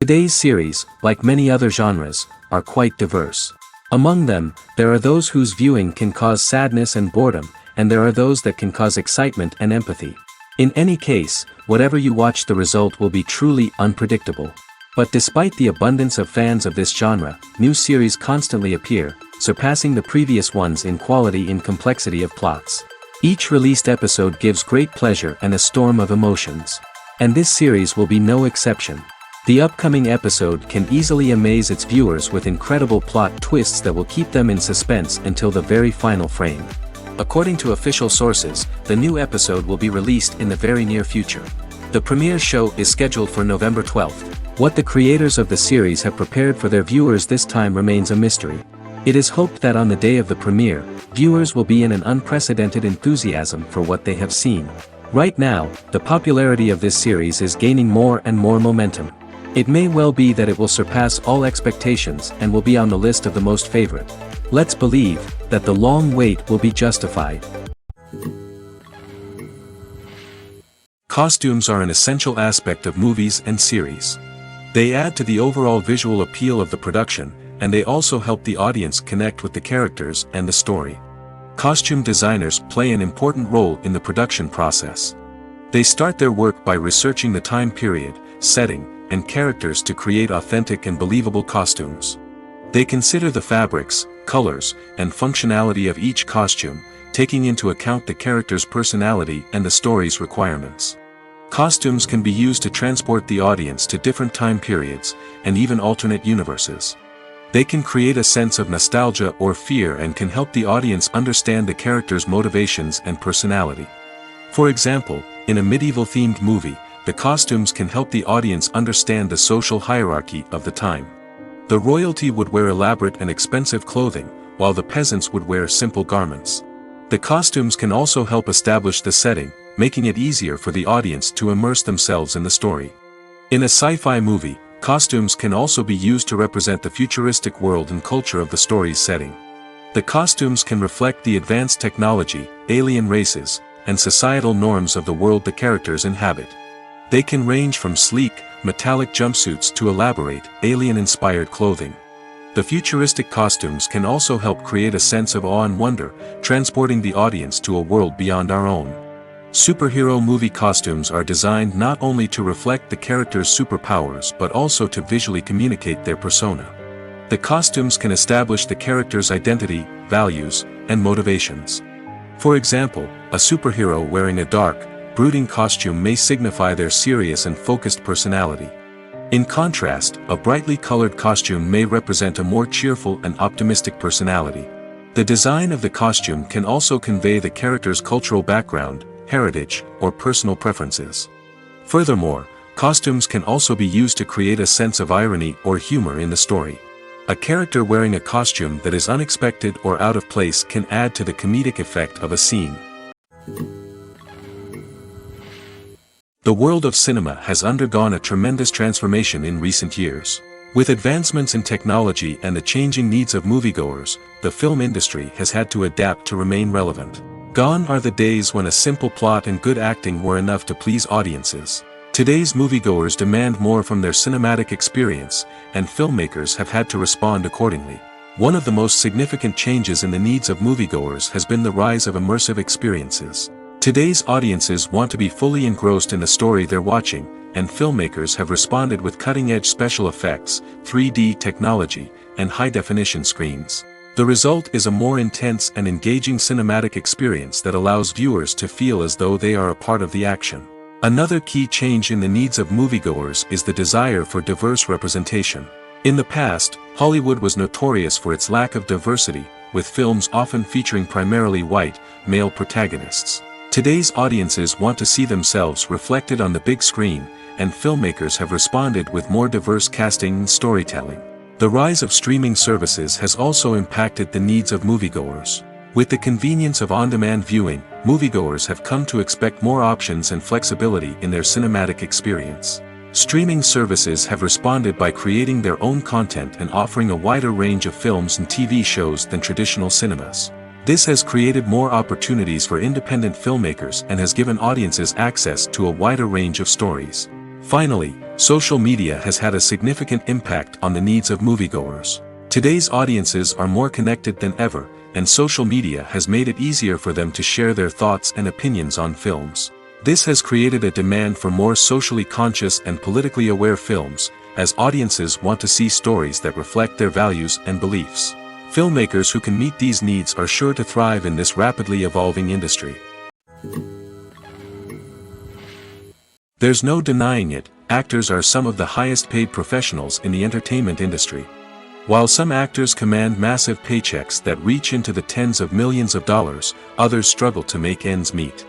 Today's series, like many other genres, are quite diverse. Among them, there are those whose viewing can cause sadness and boredom, and there are those that can cause excitement and empathy. In any case, whatever you watch, the result will be truly unpredictable. But despite the abundance of fans of this genre, new series constantly appear, surpassing the previous ones in quality and complexity of plots. Each released episode gives great pleasure and a storm of emotions. And this series will be no exception. The upcoming episode can easily amaze its viewers with incredible plot twists that will keep them in suspense until the very final frame. According to official sources, the new episode will be released in the very near future. The premiere show is scheduled for November 12th. What the creators of the series have prepared for their viewers this time remains a mystery. It is hoped that on the day of the premiere, viewers will be in an unprecedented enthusiasm for what they have seen. Right now, the popularity of this series is gaining more and more momentum. It may well be that it will surpass all expectations and will be on the list of the most favorite. Let's believe that the long wait will be justified. Costumes are an essential aspect of movies and series. They add to the overall visual appeal of the production, and they also help the audience connect with the characters and the story. Costume designers play an important role in the production process. They start their work by researching the time period, setting, and characters to create authentic and believable costumes. They consider the fabrics, colors, and functionality of each costume, taking into account the character's personality and the story's requirements. Costumes can be used to transport the audience to different time periods, and even alternate universes. They can create a sense of nostalgia or fear and can help the audience understand the character's motivations and personality. For example, in a medieval-themed movie, the costumes can help the audience understand the social hierarchy of the time. The royalty would wear elaborate and expensive clothing, while the peasants would wear simple garments. The costumes can also help establish the setting, making it easier for the audience to immerse themselves in the story. In a sci-fi movie, costumes can also be used to represent the futuristic world and culture of the story's setting. The costumes can reflect the advanced technology, alien races, and societal norms of the world the characters inhabit. They can range from sleek, metallic jumpsuits to elaborate, alien-inspired clothing. The futuristic costumes can also help create a sense of awe and wonder, transporting the audience to a world beyond our own. Superhero movie costumes are designed not only to reflect the character's superpowers but also to visually communicate their persona. The costumes can establish the character's identity, values, and motivations. For example, a superhero wearing a dark, brooding costume may signify their serious and focused personality. In contrast, a brightly colored costume may represent a more cheerful and optimistic personality. The design of the costume can also convey the character's cultural background, heritage, or personal preferences. Furthermore, costumes can also be used to create a sense of irony or humor in the story. A character wearing a costume that is unexpected or out of place can add to the comedic effect of a scene. The world of cinema has undergone a tremendous transformation in recent years. With advancements in technology and the changing needs of moviegoers, the film industry has had to adapt to remain relevant. Gone are the days when a simple plot and good acting were enough to please audiences. Today's moviegoers demand more from their cinematic experience, and filmmakers have had to respond accordingly. One of the most significant changes in the needs of moviegoers has been the rise of immersive experiences. Today's audiences want to be fully engrossed in the story they're watching, and filmmakers have responded with cutting-edge special effects, 3D technology, and high-definition screens. The result is a more intense and engaging cinematic experience that allows viewers to feel as though they are a part of the action. Another key change in the needs of moviegoers is the desire for diverse representation. In the past, Hollywood was notorious for its lack of diversity, with films often featuring primarily white, male protagonists. Today's audiences want to see themselves reflected on the big screen, and filmmakers have responded with more diverse casting and storytelling. The rise of streaming services has also impacted the needs of moviegoers. With the convenience of on-demand viewing, moviegoers have come to expect more options and flexibility in their cinematic experience. Streaming services have responded by creating their own content and offering a wider range of films and TV shows than traditional cinemas. This has created more opportunities for independent filmmakers and has given audiences access to a wider range of stories. Finally, social media has had a significant impact on the needs of moviegoers. Today's audiences are more connected than ever, and social media has made it easier for them to share their thoughts and opinions on films. This has created a demand for more socially conscious and politically aware films, as audiences want to see stories that reflect their values and beliefs. Filmmakers who can meet these needs are sure to thrive in this rapidly evolving industry. There's no denying it, actors are some of the highest paid professionals in the entertainment industry. While some actors command massive paychecks that reach into the tens of millions of dollars, others struggle to make ends meet.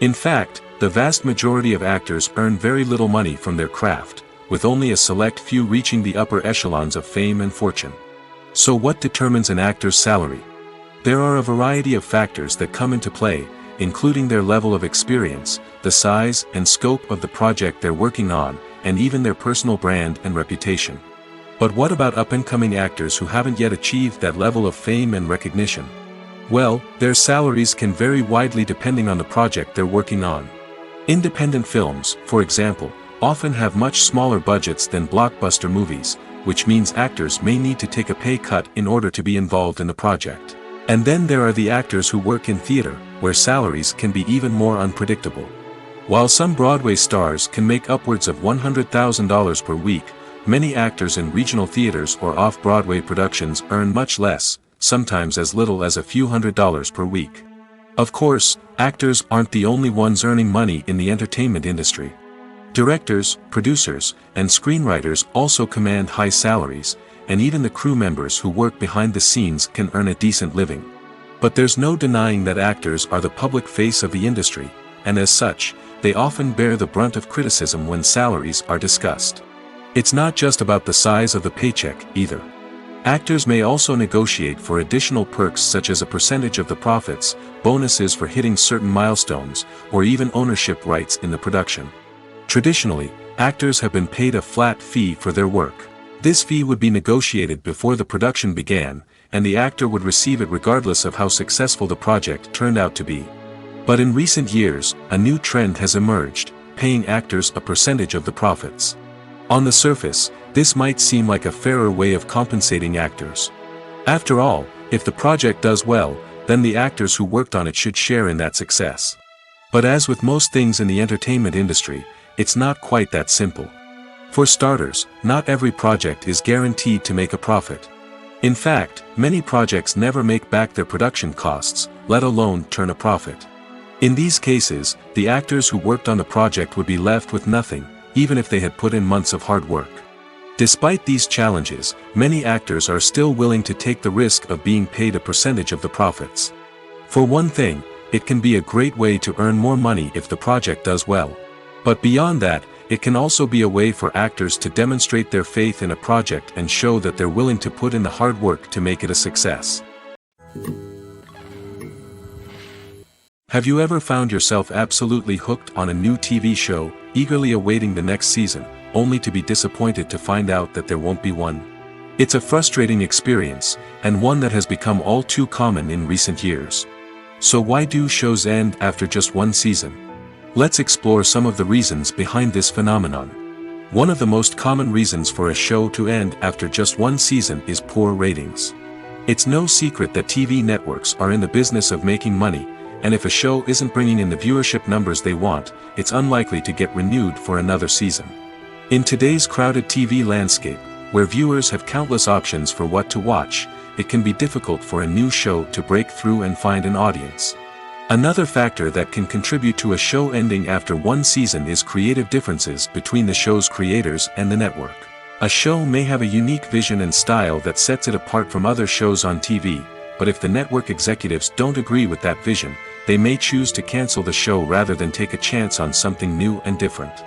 In fact, the vast majority of actors earn very little money from their craft, with only a select few reaching the upper echelons of fame and fortune. So what determines an actor's salary? There are a variety of factors that come into play, including their level of experience, the size and scope of the project they're working on, and even their personal brand and reputation. But what about up-and-coming actors who haven't yet achieved that level of fame and recognition? Well, their salaries can vary widely depending on the project they're working on. Independent films, for example, often have much smaller budgets than blockbuster movies, which means actors may need to take a pay cut in order to be involved in the project. And then there are the actors who work in theater, where salaries can be even more unpredictable. While some Broadway stars can make upwards of $100,000 per week, many actors in regional theaters or off-Broadway productions earn much less, sometimes as little as a few $100s per week. Of course, actors aren't the only ones earning money in the entertainment industry. Directors, producers, and screenwriters also command high salaries, and even the crew members who work behind the scenes can earn a decent living. But there's no denying that actors are the public face of the industry, and as such, they often bear the brunt of criticism when salaries are discussed. It's not just about the size of the paycheck, either. Actors may also negotiate for additional perks such as a percentage of the profits, bonuses for hitting certain milestones, or even ownership rights in the production. Traditionally, actors have been paid a flat fee for their work. This fee would be negotiated before the production began, and the actor would receive it regardless of how successful the project turned out to be. But in recent years, a new trend has emerged, paying actors a percentage of the profits. On the surface, this might seem like a fairer way of compensating actors. After all, if the project does well, then the actors who worked on it should share in that success. But as with most things in the entertainment industry, it's not quite that simple. For starters, not every project is guaranteed to make a profit. In fact, many projects never make back their production costs, let alone turn a profit. In these cases, the actors who worked on the project would be left with nothing, even if they had put in months of hard work. Despite these challenges, many actors are still willing to take the risk of being paid a percentage of the profits. For one thing, it can be a great way to earn more money if the project does well. But beyond that, it can also be a way for actors to demonstrate their faith in a project and show that they're willing to put in the hard work to make it a success. Have you ever found yourself absolutely hooked on a new TV show, eagerly awaiting the next season, only to be disappointed to find out that there won't be one? It's a frustrating experience, and one that has become all too common in recent years. So why do shows end after just one season? Let's explore some of the reasons behind this phenomenon. One of the most common reasons for a show to end after just one season is poor ratings. It's no secret that TV networks are in the business of making money, and if a show isn't bringing in the viewership numbers they want, it's unlikely to get renewed for another season. In today's crowded TV landscape, where viewers have countless options for what to watch, it can be difficult for a new show to break through and find an audience. Another factor that can contribute to a show ending after one season is creative differences between the show's creators and the network. A show may have a unique vision and style that sets it apart from other shows on TV, but if the network executives don't agree with that vision, they may choose to cancel the show rather than take a chance on something new and different.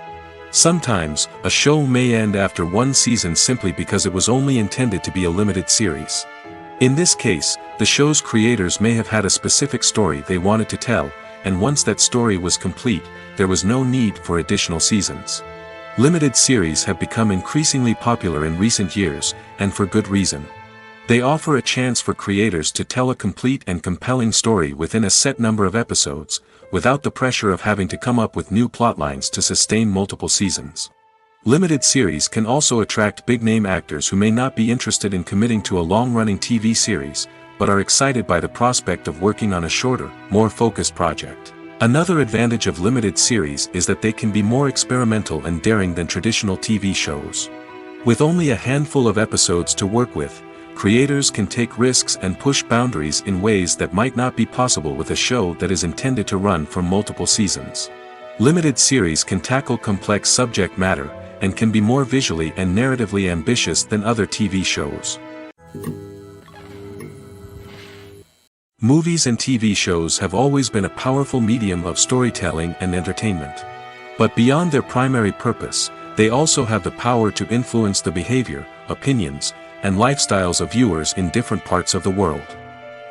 Sometimes, a show may end after one season simply because it was only intended to be a limited series. In this case, the show's creators may have had a specific story they wanted to tell, and once that story was complete, there was no need for additional seasons. Limited series have become increasingly popular in recent years, and for good reason. They offer a chance for creators to tell a complete and compelling story within a set number of episodes, without the pressure of having to come up with new plotlines to sustain multiple seasons. Limited series can also attract big-name actors who may not be interested in committing to a long-running TV series, but are excited by the prospect of working on a shorter, more focused project. Another advantage of limited series is that they can be more experimental and daring than traditional TV shows. With only a handful of episodes to work with, creators can take risks and push boundaries in ways that might not be possible with a show that is intended to run for multiple seasons. Limited series can tackle complex subject matter, and can be more visually and narratively ambitious than other TV shows. Movies and TV shows have always been a powerful medium of storytelling and entertainment. But beyond their primary purpose, they also have the power to influence the behavior, opinions, and lifestyles of viewers in different parts of the world.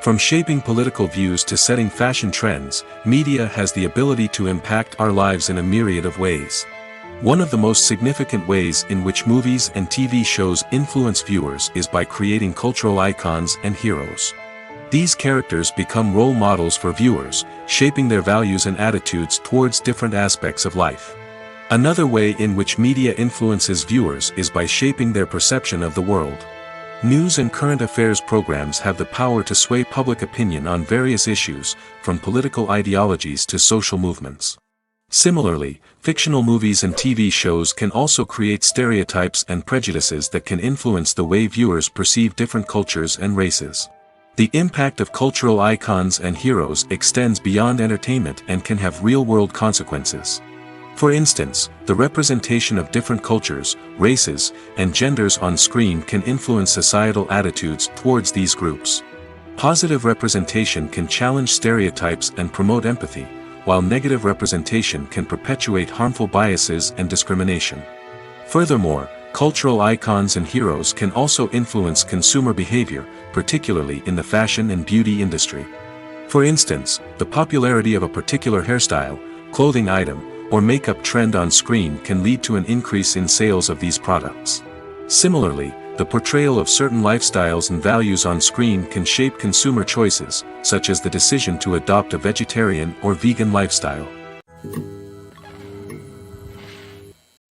From shaping political views to setting fashion trends, media has the ability to impact our lives in a myriad of ways. One of the most significant ways in which movies and TV shows influence viewers is by creating cultural icons and heroes. These characters become role models for viewers, shaping their values and attitudes towards different aspects of life. Another way in which media influences viewers is by shaping their perception of the world. News and current affairs programs have the power to sway public opinion on various issues, from political ideologies to social movements. Similarly, fictional movies and TV shows can also create stereotypes and prejudices that can influence the way viewers perceive different cultures and races. The impact of cultural icons and heroes extends beyond entertainment and can have real-world consequences. For instance, the representation of different cultures, races, and genders on screen can influence societal attitudes towards these groups. Positive representation can challenge stereotypes and promote empathy, while negative representation can perpetuate harmful biases and discrimination. Furthermore, cultural icons and heroes can also influence consumer behavior, particularly in the fashion and beauty industry. For instance, the popularity of a particular hairstyle, clothing item, or makeup trend on screen can lead to an increase in sales of these products. Similarly, the portrayal of certain lifestyles and values on screen can shape consumer choices, such as the decision to adopt a vegetarian or vegan lifestyle.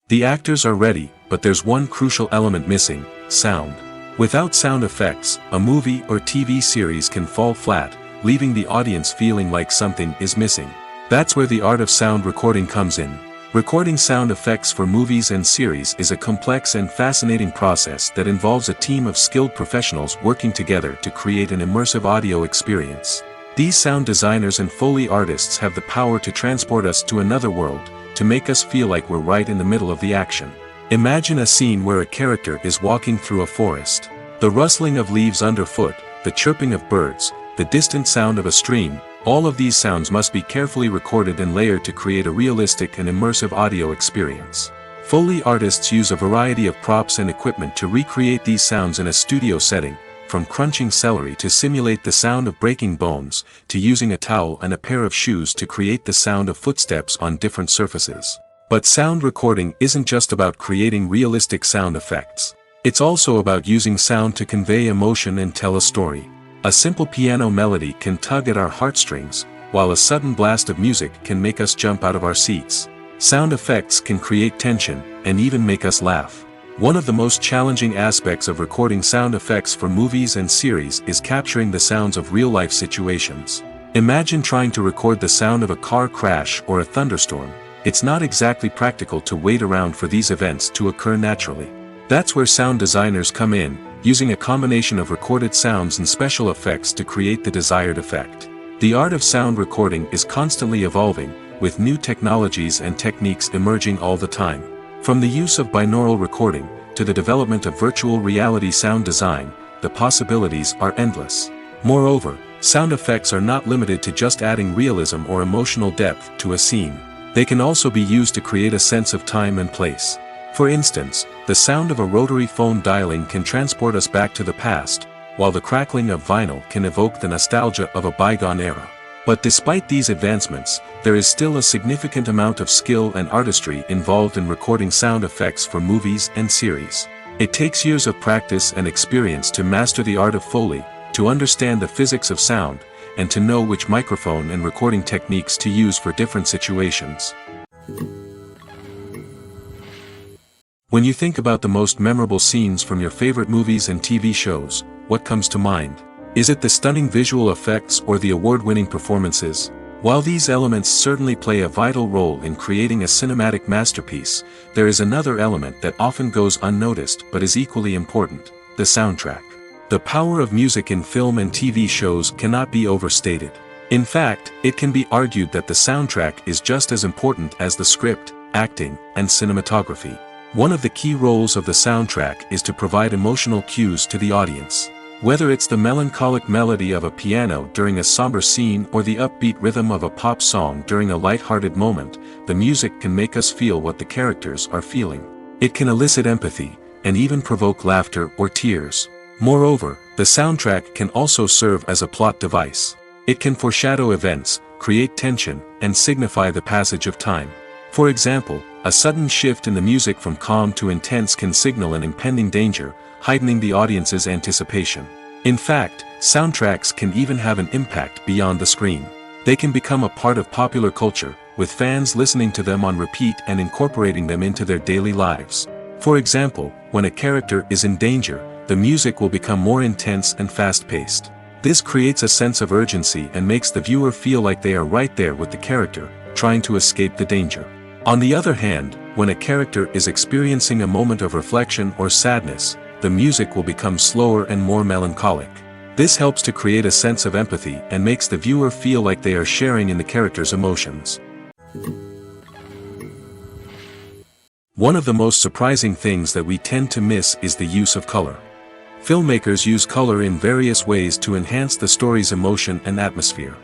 The actors are ready, but there's one crucial element missing: sound. Without sound effects, a movie or TV series can fall flat, leaving the audience feeling like something is missing. That's where the art of sound recording comes in. Recording sound effects for movies and series is a complex and fascinating process that involves a team of skilled professionals working together to create an immersive audio experience. These sound designers and Foley artists have the power to transport us to another world, to make us feel like we're right in the middle of the action. Imagine a scene where a character is walking through a forest. The rustling of leaves underfoot, the chirping of birds, the distant sound of a stream, all of these sounds must be carefully recorded and layered to create a realistic and immersive audio experience. Foley artists use a variety of props and equipment to recreate these sounds in a studio setting, from crunching celery to simulate the sound of breaking bones, to using a towel and a pair of shoes to create the sound of footsteps on different surfaces. But sound recording isn't just about creating realistic sound effects. It's also about using sound to convey emotion and tell a story. A simple piano melody can tug at our heartstrings, while a sudden blast of music can make us jump out of our seats. Sound effects can create tension, and even make us laugh. One of the most challenging aspects of recording sound effects for movies and series is capturing the sounds of real-life situations. Imagine trying to record the sound of a car crash or a thunderstorm. It's not exactly practical to wait around for these events to occur naturally. That's where sound designers come in, using a combination of recorded sounds and special effects to create the desired effect. The art of sound recording is constantly evolving, with new technologies and techniques emerging all the time. From the use of binaural recording, to the development of virtual reality sound design, the possibilities are endless. Moreover, sound effects are not limited to just adding realism or emotional depth to a scene. They can also be used to create a sense of time and place. For instance, the sound of a rotary phone dialing can transport us back to the past, while the crackling of vinyl can evoke the nostalgia of a bygone era. But despite these advancements, there is still a significant amount of skill and artistry involved in recording sound effects for movies and series. It takes years of practice and experience to master the art of Foley, to understand the physics of sound, and to know which microphone and recording techniques to use for different situations. When you think about the most memorable scenes from your favorite movies and TV shows, what comes to mind? Is it the stunning visual effects or the award-winning performances? While these elements certainly play a vital role in creating a cinematic masterpiece, there is another element that often goes unnoticed but is equally important: the soundtrack. The power of music in film and TV shows cannot be overstated. In fact, it can be argued that the soundtrack is just as important as the script, acting, and cinematography. One of the key roles of the soundtrack is to provide emotional cues to the audience. Whether it's the melancholic melody of a piano during a somber scene or the upbeat rhythm of a pop song during a light-hearted moment, the music can make us feel what the characters are feeling. It can elicit empathy, and even provoke laughter or tears. Moreover, the soundtrack can also serve as a plot device. It can foreshadow events, create tension, and signify the passage of time. For example, a sudden shift in the music from calm to intense can signal an impending danger, heightening the audience's anticipation. In fact, soundtracks can even have an impact beyond the screen. They can become a part of popular culture, with fans listening to them on repeat and incorporating them into their daily lives. For example, when a character is in danger, the music will become more intense and fast-paced. This creates a sense of urgency and makes the viewer feel like they are right there with the character, trying to escape the danger. On the other hand, when a character is experiencing a moment of reflection or sadness, the music will become slower and more melancholic. This helps to create a sense of empathy and makes the viewer feel like they are sharing in the character's emotions. One of the most surprising things that we tend to miss is the use of color. Filmmakers use color in various ways to enhance the story's emotion and atmosphere.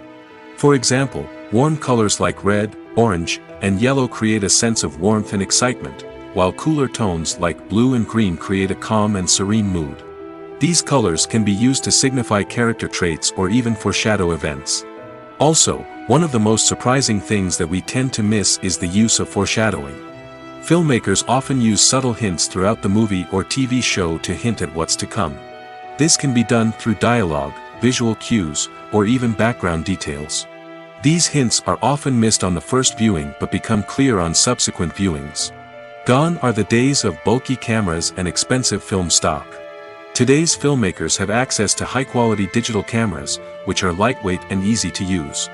For example, warm colors like red, orange, and yellow create a sense of warmth and excitement, while cooler tones like blue and green create a calm and serene mood. These colors can be used to signify character traits or even foreshadow events. Also, one of the most surprising things that we tend to miss is the use of foreshadowing. Filmmakers often use subtle hints throughout the movie or TV show to hint at what's to come. This can be done through dialogue, visual cues, or even background details. These hints are often missed on the first viewing but become clear on subsequent viewings. Gone are the days of bulky cameras and expensive film stock. Today's filmmakers have access to high-quality digital cameras, which are lightweight and easy to use.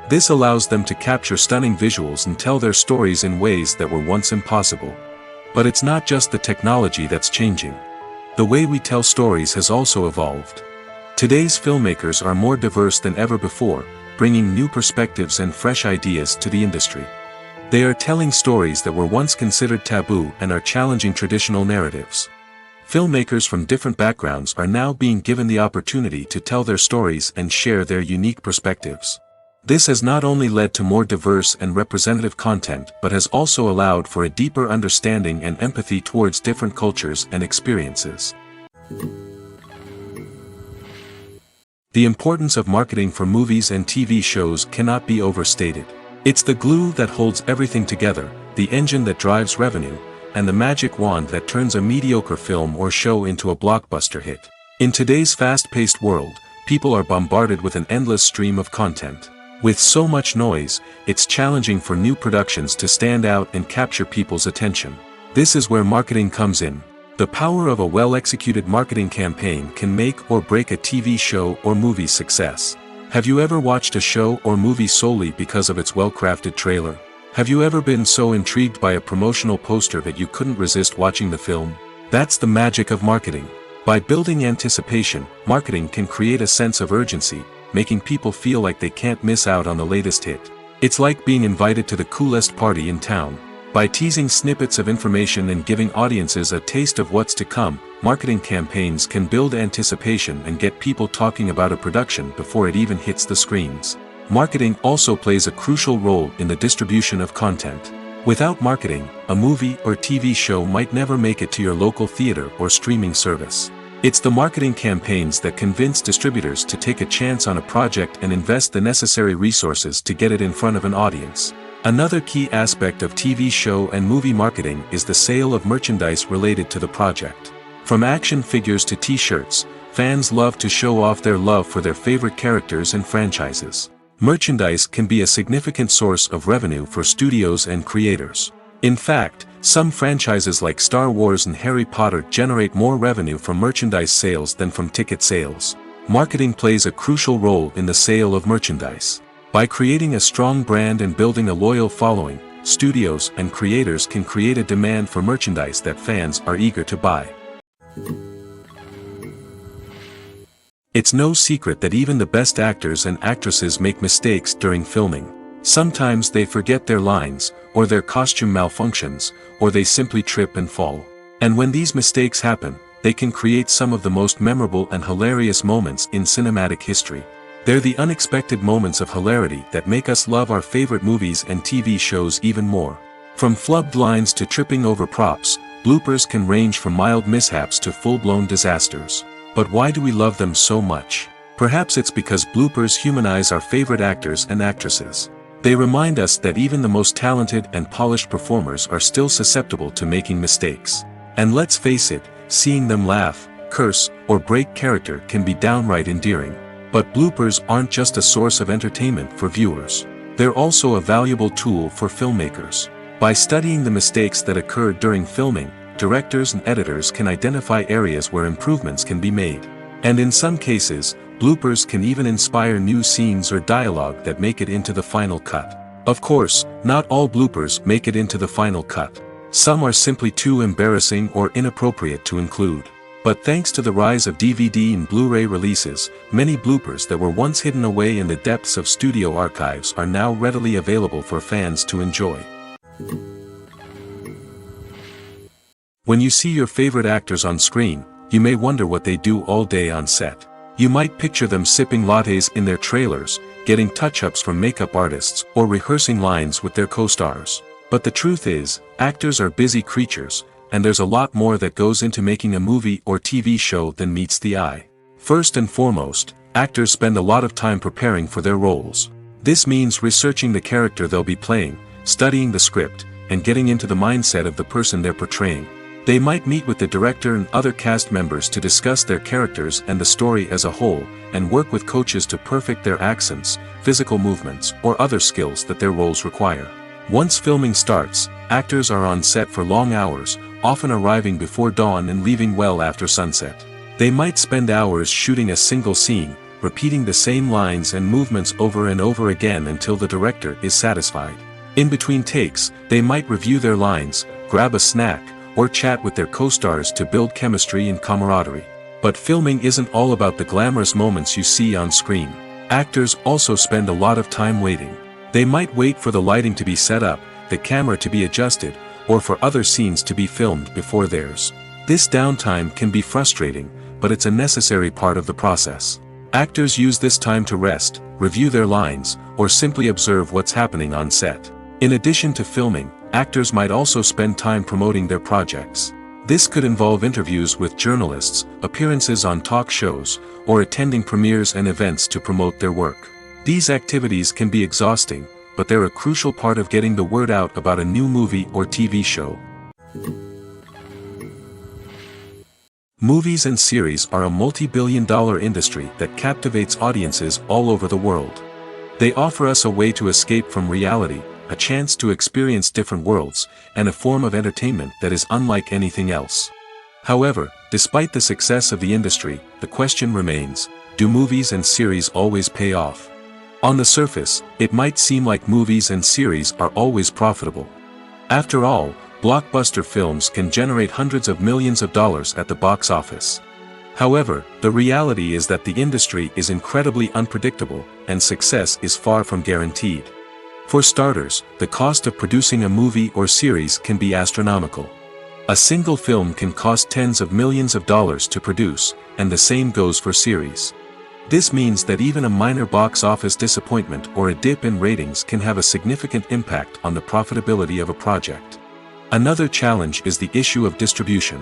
This allows them to capture stunning visuals and tell their stories in ways that were once impossible. But it's not just the technology that's changing. The way we tell stories has also evolved. Today's filmmakers are more diverse than ever before, bringing new perspectives and fresh ideas to the industry. They are telling stories that were once considered taboo and are challenging traditional narratives. Filmmakers from different backgrounds are now being given the opportunity to tell their stories and share their unique perspectives. This has not only led to more diverse and representative content but has also allowed for a deeper understanding and empathy towards different cultures and experiences. The importance of marketing for movies and TV shows cannot be overstated. It's the glue that holds everything together, the engine that drives revenue, and the magic wand that turns a mediocre film or show into a blockbuster hit. In today's fast-paced world, people are bombarded with an endless stream of content. With so much noise, it's challenging for new productions to stand out and capture people's attention. This is where marketing comes in. The power of a well-executed marketing campaign can make or break a TV show or movie's success. Have you ever watched a show or movie solely because of its well-crafted trailer? Have you ever been so intrigued by a promotional poster that you couldn't resist watching the film? That's the magic of marketing. By building anticipation, marketing can create a sense of urgency, making people feel like they can't miss out on the latest hit. It's like being invited to the coolest party in town. By teasing snippets of information and giving audiences a taste of what's to come, marketing campaigns can build anticipation and get people talking about a production before it even hits the screens. Marketing also plays a crucial role in the distribution of content. Without marketing, a movie or TV show might never make it to your local theater or streaming service. It's the marketing campaigns that convince distributors to take a chance on a project and invest the necessary resources to get it in front of an audience. Another key aspect of TV show and movie marketing is the sale of merchandise related to the project. From action figures to t-shirts, fans love to show off their love for their favorite characters and franchises. Merchandise can be a significant source of revenue for studios and creators. In fact, some franchises like Star Wars and Harry Potter generate more revenue from merchandise sales than from ticket sales. Marketing plays a crucial role in the sale of merchandise. By creating a strong brand and building a loyal following, studios and creators can create a demand for merchandise that fans are eager to buy. It's no secret that even the best actors and actresses make mistakes during filming. Sometimes they forget their lines, or their costume malfunctions, or they simply trip and fall. And when these mistakes happen, they can create some of the most memorable and hilarious moments in cinematic history. They're the unexpected moments of hilarity that make us love our favorite movies and TV shows even more. From flubbed lines to tripping over props, bloopers can range from mild mishaps to full-blown disasters. But why do we love them so much? Perhaps it's because bloopers humanize our favorite actors and actresses. They remind us that even the most talented and polished performers are still susceptible to making mistakes. And let's face it, seeing them laugh, curse, or break character can be downright endearing. But bloopers aren't just a source of entertainment for viewers. They're also a valuable tool for filmmakers. By studying the mistakes that occurred during filming, directors and editors can identify areas where improvements can be made. And in some cases, bloopers can even inspire new scenes or dialogue that make it into the final cut. Of course, not all bloopers make it into the final cut. Some are simply too embarrassing or inappropriate to include. But thanks to the rise of DVD and Blu-ray releases, many bloopers that were once hidden away in the depths of studio archives are now readily available for fans to enjoy. When you see your favorite actors on screen, you may wonder what they do all day on set. You might picture them sipping lattes in their trailers, getting touch-ups from makeup artists, or rehearsing lines with their co-stars. But the truth is, actors are busy creatures, and there's a lot more that goes into making a movie or TV show than meets the eye. First and foremost, actors spend a lot of time preparing for their roles. This means researching the character they'll be playing, studying the script, and getting into the mindset of the person they're portraying. They might meet with the director and other cast members to discuss their characters and the story as a whole, and work with coaches to perfect their accents, physical movements, or other skills that their roles require. Once filming starts, actors are on set for long hours, often arriving before dawn and leaving well after sunset. They might spend hours shooting a single scene, repeating the same lines and movements over and over again until the director is satisfied. In between takes, they might review their lines, grab a snack, or chat with their co-stars to build chemistry and camaraderie. But filming isn't all about the glamorous moments you see on screen. Actors also spend a lot of time waiting. They might wait for the lighting to be set up, the camera to be adjusted, or for other scenes to be filmed before theirs. This downtime can be frustrating, but it's a necessary part of the process. Actors use this time to rest, review their lines, or simply observe what's happening on set. In addition to filming, actors might also spend time promoting their projects. This could involve interviews with journalists, appearances on talk shows, or attending premieres and events to promote their work. These activities can be exhausting, but they're a crucial part of getting the word out about a new movie or TV show. Movies and series are a multi-billion-dollar industry that captivates audiences all over the world. They offer us a way to escape from reality, a chance to experience different worlds, and a form of entertainment that is unlike anything else. However, despite the success of the industry, the question remains, do movies and series always pay off? On the surface, it might seem like movies and series are always profitable. After all, blockbuster films can generate hundreds of millions of dollars at the box office. However, the reality is that the industry is incredibly unpredictable, and success is far from guaranteed. For starters, the cost of producing a movie or series can be astronomical. A single film can cost tens of millions of dollars to produce, and the same goes for series. This means that even a minor box office disappointment or a dip in ratings can have a significant impact on the profitability of a project. Another challenge is the issue of distribution.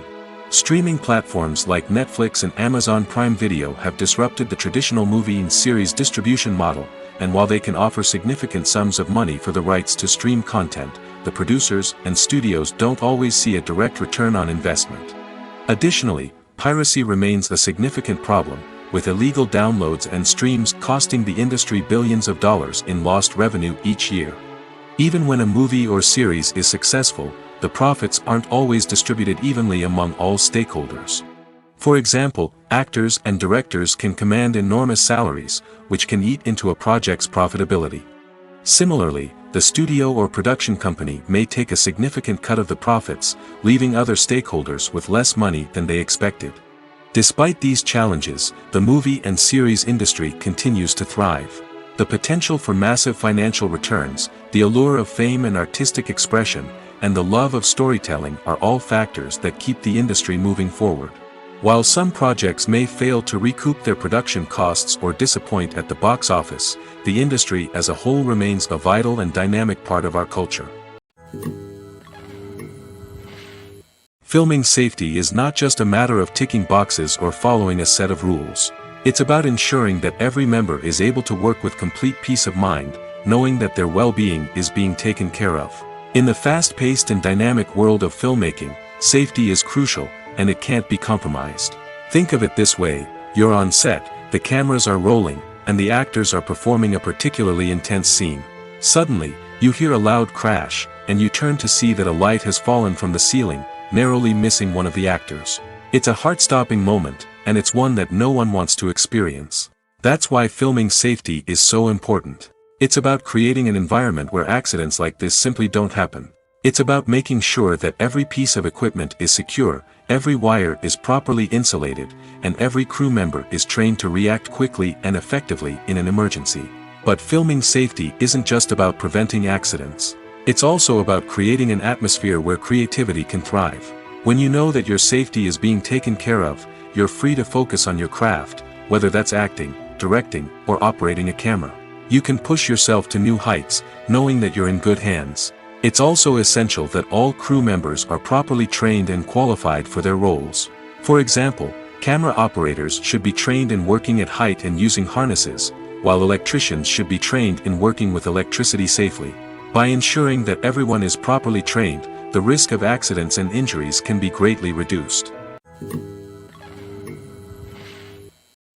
Streaming platforms like Netflix and Amazon Prime Video have disrupted the traditional movie and series distribution model, and while they can offer significant sums of money for the rights to stream content, the producers and studios don't always see a direct return on investment. Additionally, piracy remains a significant problem, with illegal downloads and streams costing the industry billions of dollars in lost revenue each year. Even when a movie or series is successful, the profits aren't always distributed evenly among all stakeholders. For example, actors and directors can command enormous salaries, which can eat into a project's profitability. Similarly, the studio or production company may take a significant cut of the profits, leaving other stakeholders with less money than they expected. Despite these challenges, the movie and series industry continues to thrive. The potential for massive financial returns, the allure of fame and artistic expression, and the love of storytelling are all factors that keep the industry moving forward. While some projects may fail to recoup their production costs or disappoint at the box office, the industry as a whole remains a vital and dynamic part of our culture. Filming safety is not just a matter of ticking boxes or following a set of rules. It's about ensuring that every member is able to work with complete peace of mind, knowing that their well-being is being taken care of. In the fast-paced and dynamic world of filmmaking, safety is crucial, and it can't be compromised. Think of it this way: you're on set, the cameras are rolling, and the actors are performing a particularly intense scene. Suddenly, you hear a loud crash, and you turn to see that a light has fallen from the ceiling, narrowly missing one of the actors. It's a heart-stopping moment, and it's one that no one wants to experience. That's why filming safety is so important. It's about creating an environment where accidents like this simply don't happen. It's about making sure that every piece of equipment is secure, every wire is properly insulated, and every crew member is trained to react quickly and effectively in an emergency. But filming safety isn't just about preventing accidents. It's also about creating an atmosphere where creativity can thrive. When you know that your safety is being taken care of, you're free to focus on your craft, whether that's acting, directing, or operating a camera. You can push yourself to new heights, knowing that you're in good hands. It's also essential that all crew members are properly trained and qualified for their roles. For example, camera operators should be trained in working at height and using harnesses, while electricians should be trained in working with electricity safely. By ensuring that everyone is properly trained, the risk of accidents and injuries can be greatly reduced.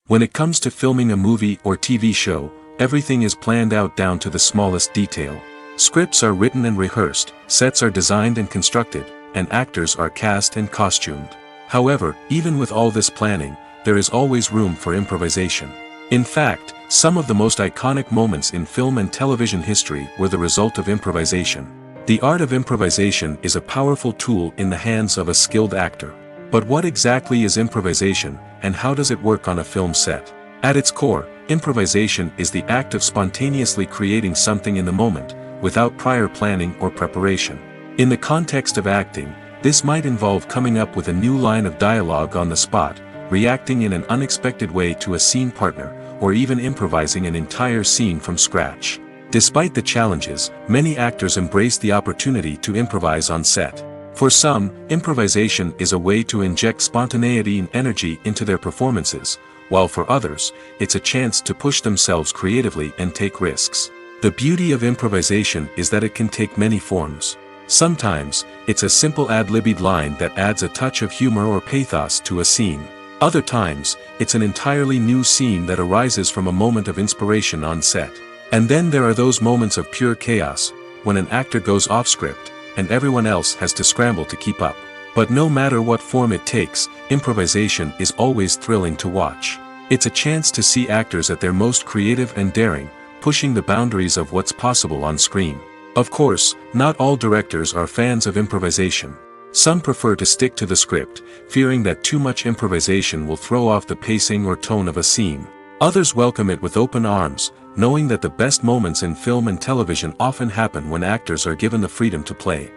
When it comes to filming a movie or TV show, everything is planned out down to the smallest detail. Scripts are written and rehearsed, sets are designed and constructed, and actors are cast and costumed. However, even with all this planning, there is always room for improvisation. In fact, some of the most iconic moments in film and television history were the result of improvisation. The art of improvisation is a powerful tool in the hands of a skilled actor. But what exactly is improvisation, and how does it work on a film set? At its core, improvisation is the act of spontaneously creating something in the moment, without prior planning or preparation. In the context of acting, this might involve coming up with a new line of dialogue on the spot, reacting in an unexpected way to a scene partner, or even improvising an entire scene from scratch. Despite the challenges, many actors embrace the opportunity to improvise on set. For some, improvisation is a way to inject spontaneity and energy into their performances, while for others, it's a chance to push themselves creatively and take risks. The beauty of improvisation is that it can take many forms. Sometimes, it's a simple ad-libbed line that adds a touch of humor or pathos to a scene. Other times, it's an entirely new scene that arises from a moment of inspiration on set. And then there are those moments of pure chaos, when an actor goes off script, and everyone else has to scramble to keep up. But no matter what form it takes, improvisation is always thrilling to watch. It's a chance to see actors at their most creative and daring, pushing the boundaries of what's possible on screen. Of course, not all directors are fans of improvisation. Some prefer to stick to the script, fearing that too much improvisation will throw off the pacing or tone of a scene. Others welcome it with open arms, knowing that the best moments in film and television often happen when actors are given the freedom to play.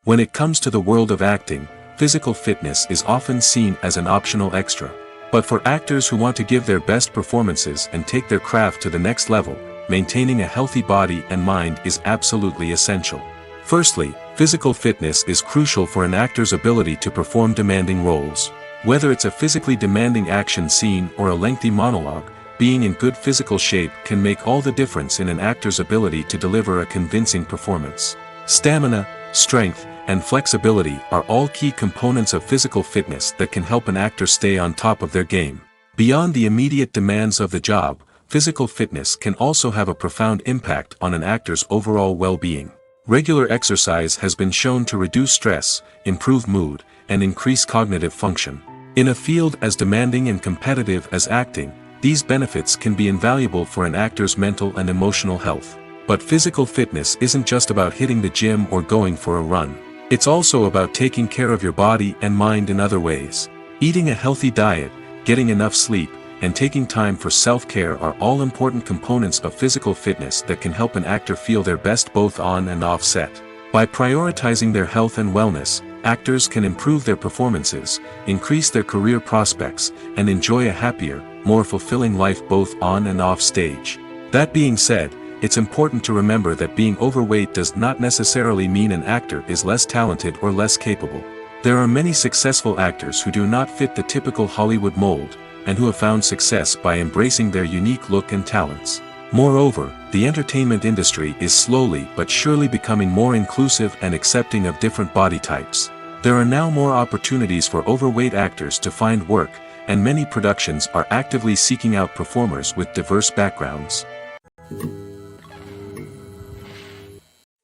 When it comes to the world of acting, physical fitness is often seen as an optional extra. But for actors who want to give their best performances and take their craft to the next level, maintaining a healthy body and mind is absolutely essential. Firstly, physical fitness is crucial for an actor's ability to perform demanding roles. Whether it's a physically demanding action scene or a lengthy monologue, being in good physical shape can make all the difference in an actor's ability to deliver a convincing performance. Stamina, strength, and flexibility are all key components of physical fitness that can help an actor stay on top of their game. Beyond the immediate demands of the job, physical fitness can also have a profound impact on an actor's overall well-being. Regular exercise has been shown to reduce stress, improve mood, and increase cognitive function. In a field as demanding and competitive as acting, these benefits can be invaluable for an actor's mental and emotional health. But physical fitness isn't just about hitting the gym or going for a run. It's also about taking care of your body and mind in other ways. Eating a healthy diet, getting enough sleep, and taking time for self-care are all important components of physical fitness that can help an actor feel their best both on and off set. By prioritizing their health and wellness, actors can improve their performances, increase their career prospects, and enjoy a happier, more fulfilling life both on and off stage. That being said, it's important to remember that being overweight does not necessarily mean an actor is less talented or less capable. There are many successful actors who do not fit the typical Hollywood mold, and who have found success by embracing their unique look and talents. Moreover, the entertainment industry is slowly but surely becoming more inclusive and accepting of different body types. There are now more opportunities for overweight actors to find work, and many productions are actively seeking out performers with diverse backgrounds.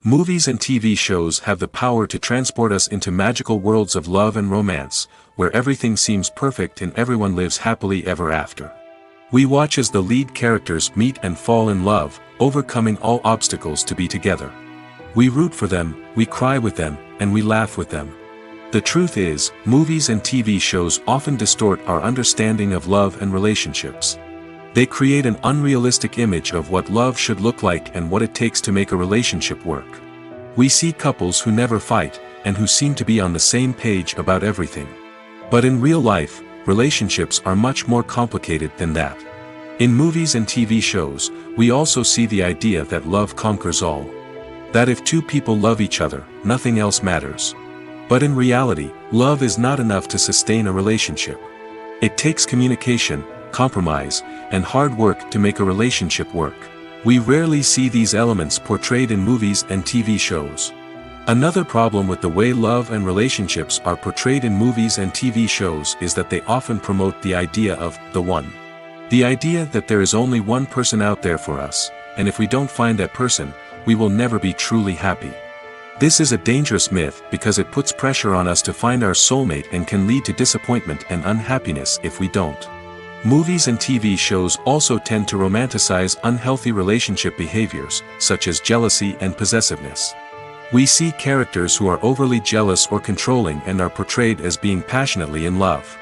Movies and TV shows have the power to transport us into magical worlds of love and romance, where everything seems perfect and everyone lives happily ever after. We watch as the lead characters meet and fall in love, overcoming all obstacles to be together. We root for them, we cry with them, and we laugh with them. The truth is, movies and TV shows often distort our understanding of love and relationships. They create an unrealistic image of what love should look like and what it takes to make a relationship work. We see couples who never fight, and who seem to be on the same page about everything. But in real life, relationships are much more complicated than that. In movies and TV shows, we also see the idea that love conquers all. That if two people love each other, nothing else matters. But in reality, love is not enough to sustain a relationship. It takes communication, compromise, and hard work to make a relationship work. We rarely see these elements portrayed in movies and TV shows. Another problem with the way love and relationships are portrayed in movies and TV shows is that they often promote the idea of the one. The idea that there is only one person out there for us, and if we don't find that person, we will never be truly happy. This is a dangerous myth because it puts pressure on us to find our soulmate and can lead to disappointment and unhappiness if we don't. Movies and TV shows also tend to romanticize unhealthy relationship behaviors, such as jealousy and possessiveness. We see characters who are overly jealous or controlling and are portrayed as being passionately in love.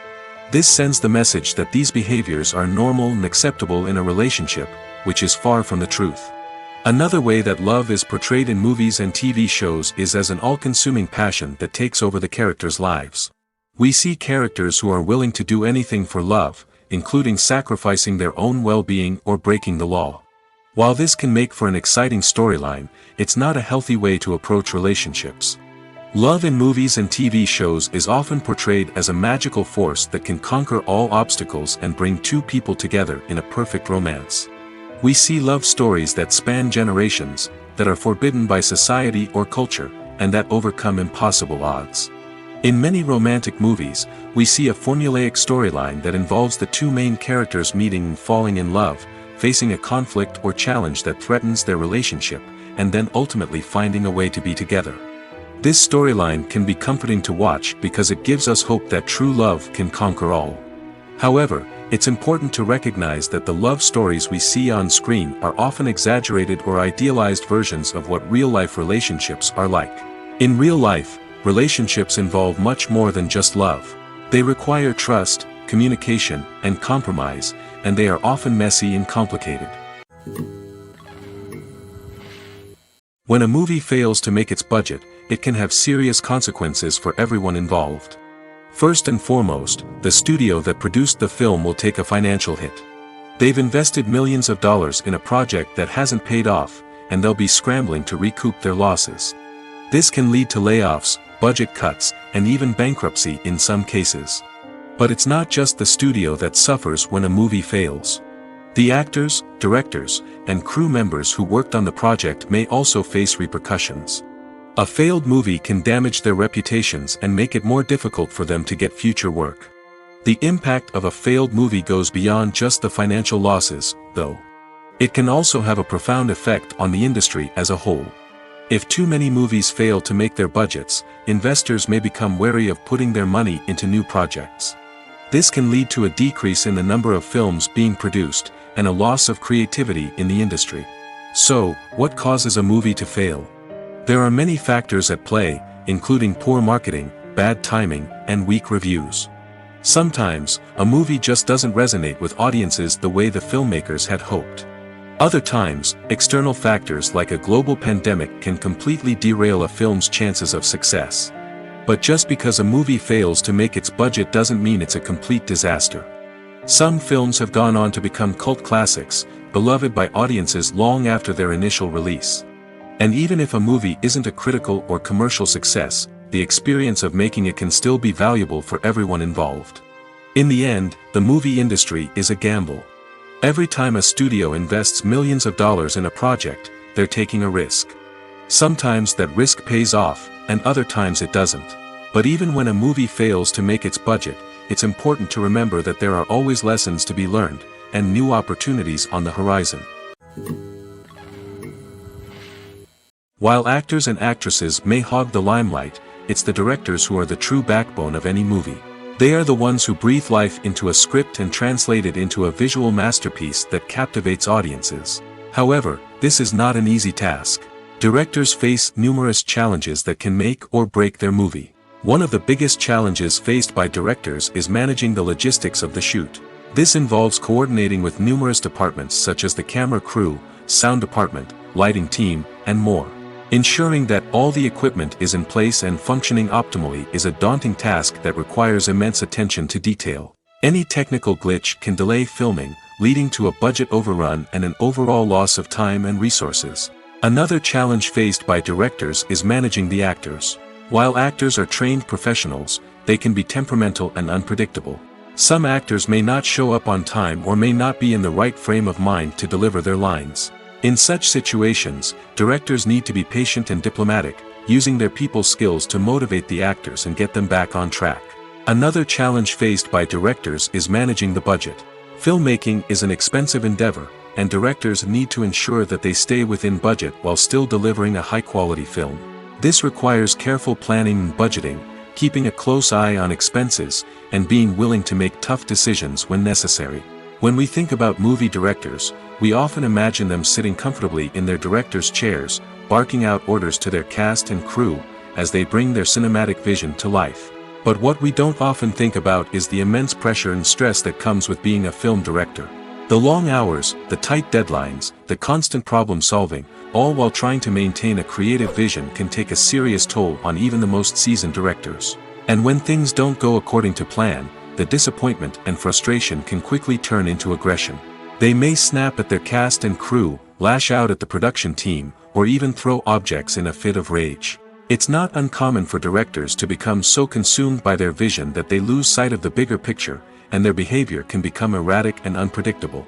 This sends the message that these behaviors are normal and acceptable in a relationship, which is far from the truth. Another way that love is portrayed in movies and TV shows is as an all-consuming passion that takes over the characters' lives. We see characters who are willing to do anything for love, including sacrificing their own well-being or breaking the law. While this can make for an exciting storyline, it's not a healthy way to approach relationships. Love in movies and TV shows is often portrayed as a magical force that can conquer all obstacles and bring two people together in a perfect romance. We see love stories that span generations, that are forbidden by society or culture, and that overcome impossible odds. In many romantic movies, we see a formulaic storyline that involves the two main characters meeting and falling in love, facing a conflict or challenge that threatens their relationship, and then ultimately finding a way to be together. This storyline can be comforting to watch because it gives us hope that true love can conquer all. However, it's important to recognize that the love stories we see on screen are often exaggerated or idealized versions of what real-life relationships are like. In real life, relationships involve much more than just love. They require trust, communication, and compromise, and they are often messy and complicated. When a movie fails to make its budget, it can have serious consequences for everyone involved. First and foremost, the studio that produced the film will take a financial hit. They've invested millions of dollars in a project that hasn't paid off, and they'll be scrambling to recoup their losses. This can lead to layoffs, budget cuts, and even bankruptcy in some cases. But it's not just the studio that suffers when a movie fails. The actors, directors, and crew members who worked on the project may also face repercussions. A failed movie can damage their reputations and make it more difficult for them to get future work. The impact of a failed movie goes beyond just the financial losses, though. It can also have a profound effect on the industry as a whole. If too many movies fail to make their budgets, investors may become wary of putting their money into new projects. This can lead to a decrease in the number of films being produced, and a loss of creativity in the industry. So, what causes a movie to fail? There are many factors at play, including poor marketing, bad timing, and weak reviews. Sometimes, a movie just doesn't resonate with audiences the way the filmmakers had hoped. Other times, external factors like a global pandemic can completely derail a film's chances of success. But just because a movie fails to make its budget doesn't mean it's a complete disaster. Some films have gone on to become cult classics, beloved by audiences long after their initial release. And even if a movie isn't a critical or commercial success, the experience of making it can still be valuable for everyone involved. In the end, the movie industry is a gamble. Every time a studio invests millions of dollars in a project, they're taking a risk. Sometimes that risk pays off, and other times it doesn't. But even when a movie fails to make its budget, it's important to remember that there are always lessons to be learned, and new opportunities on the horizon. While actors and actresses may hog the limelight, it's the directors who are the true backbone of any movie. They are the ones who breathe life into a script and translate it into a visual masterpiece that captivates audiences. However, this is not an easy task. Directors face numerous challenges that can make or break their movie. One of the biggest challenges faced by directors is managing the logistics of the shoot. This involves coordinating with numerous departments such as the camera crew, sound department, lighting team, and more. Ensuring that all the equipment is in place and functioning optimally is a daunting task that requires immense attention to detail. Any technical glitch can delay filming, leading to a budget overrun and an overall loss of time and resources. Another challenge faced by directors is managing the actors. While actors are trained professionals, they can be temperamental and unpredictable. Some actors may not show up on time or may not be in the right frame of mind to deliver their lines. In such situations, directors need to be patient and diplomatic, using their people skills to motivate the actors and get them back on track. Another challenge faced by directors is managing the budget. Filmmaking is an expensive endeavor, and directors need to ensure that they stay within budget while still delivering a high-quality film. This requires careful planning and budgeting, keeping a close eye on expenses, and being willing to make tough decisions when necessary. When we think about movie directors, we often imagine them sitting comfortably in their director's chairs, barking out orders to their cast and crew, as they bring their cinematic vision to life. But what we don't often think about is the immense pressure and stress that comes with being a film director. The long hours, the tight deadlines, the constant problem solving, all while trying to maintain a creative vision can take a serious toll on even the most seasoned directors. And when things don't go according to plan, the disappointment and frustration can quickly turn into aggression. They may snap at their cast and crew, lash out at the production team, or even throw objects in a fit of rage. It's not uncommon for directors to become so consumed by their vision that they lose sight of the bigger picture, and their behavior can become erratic and unpredictable.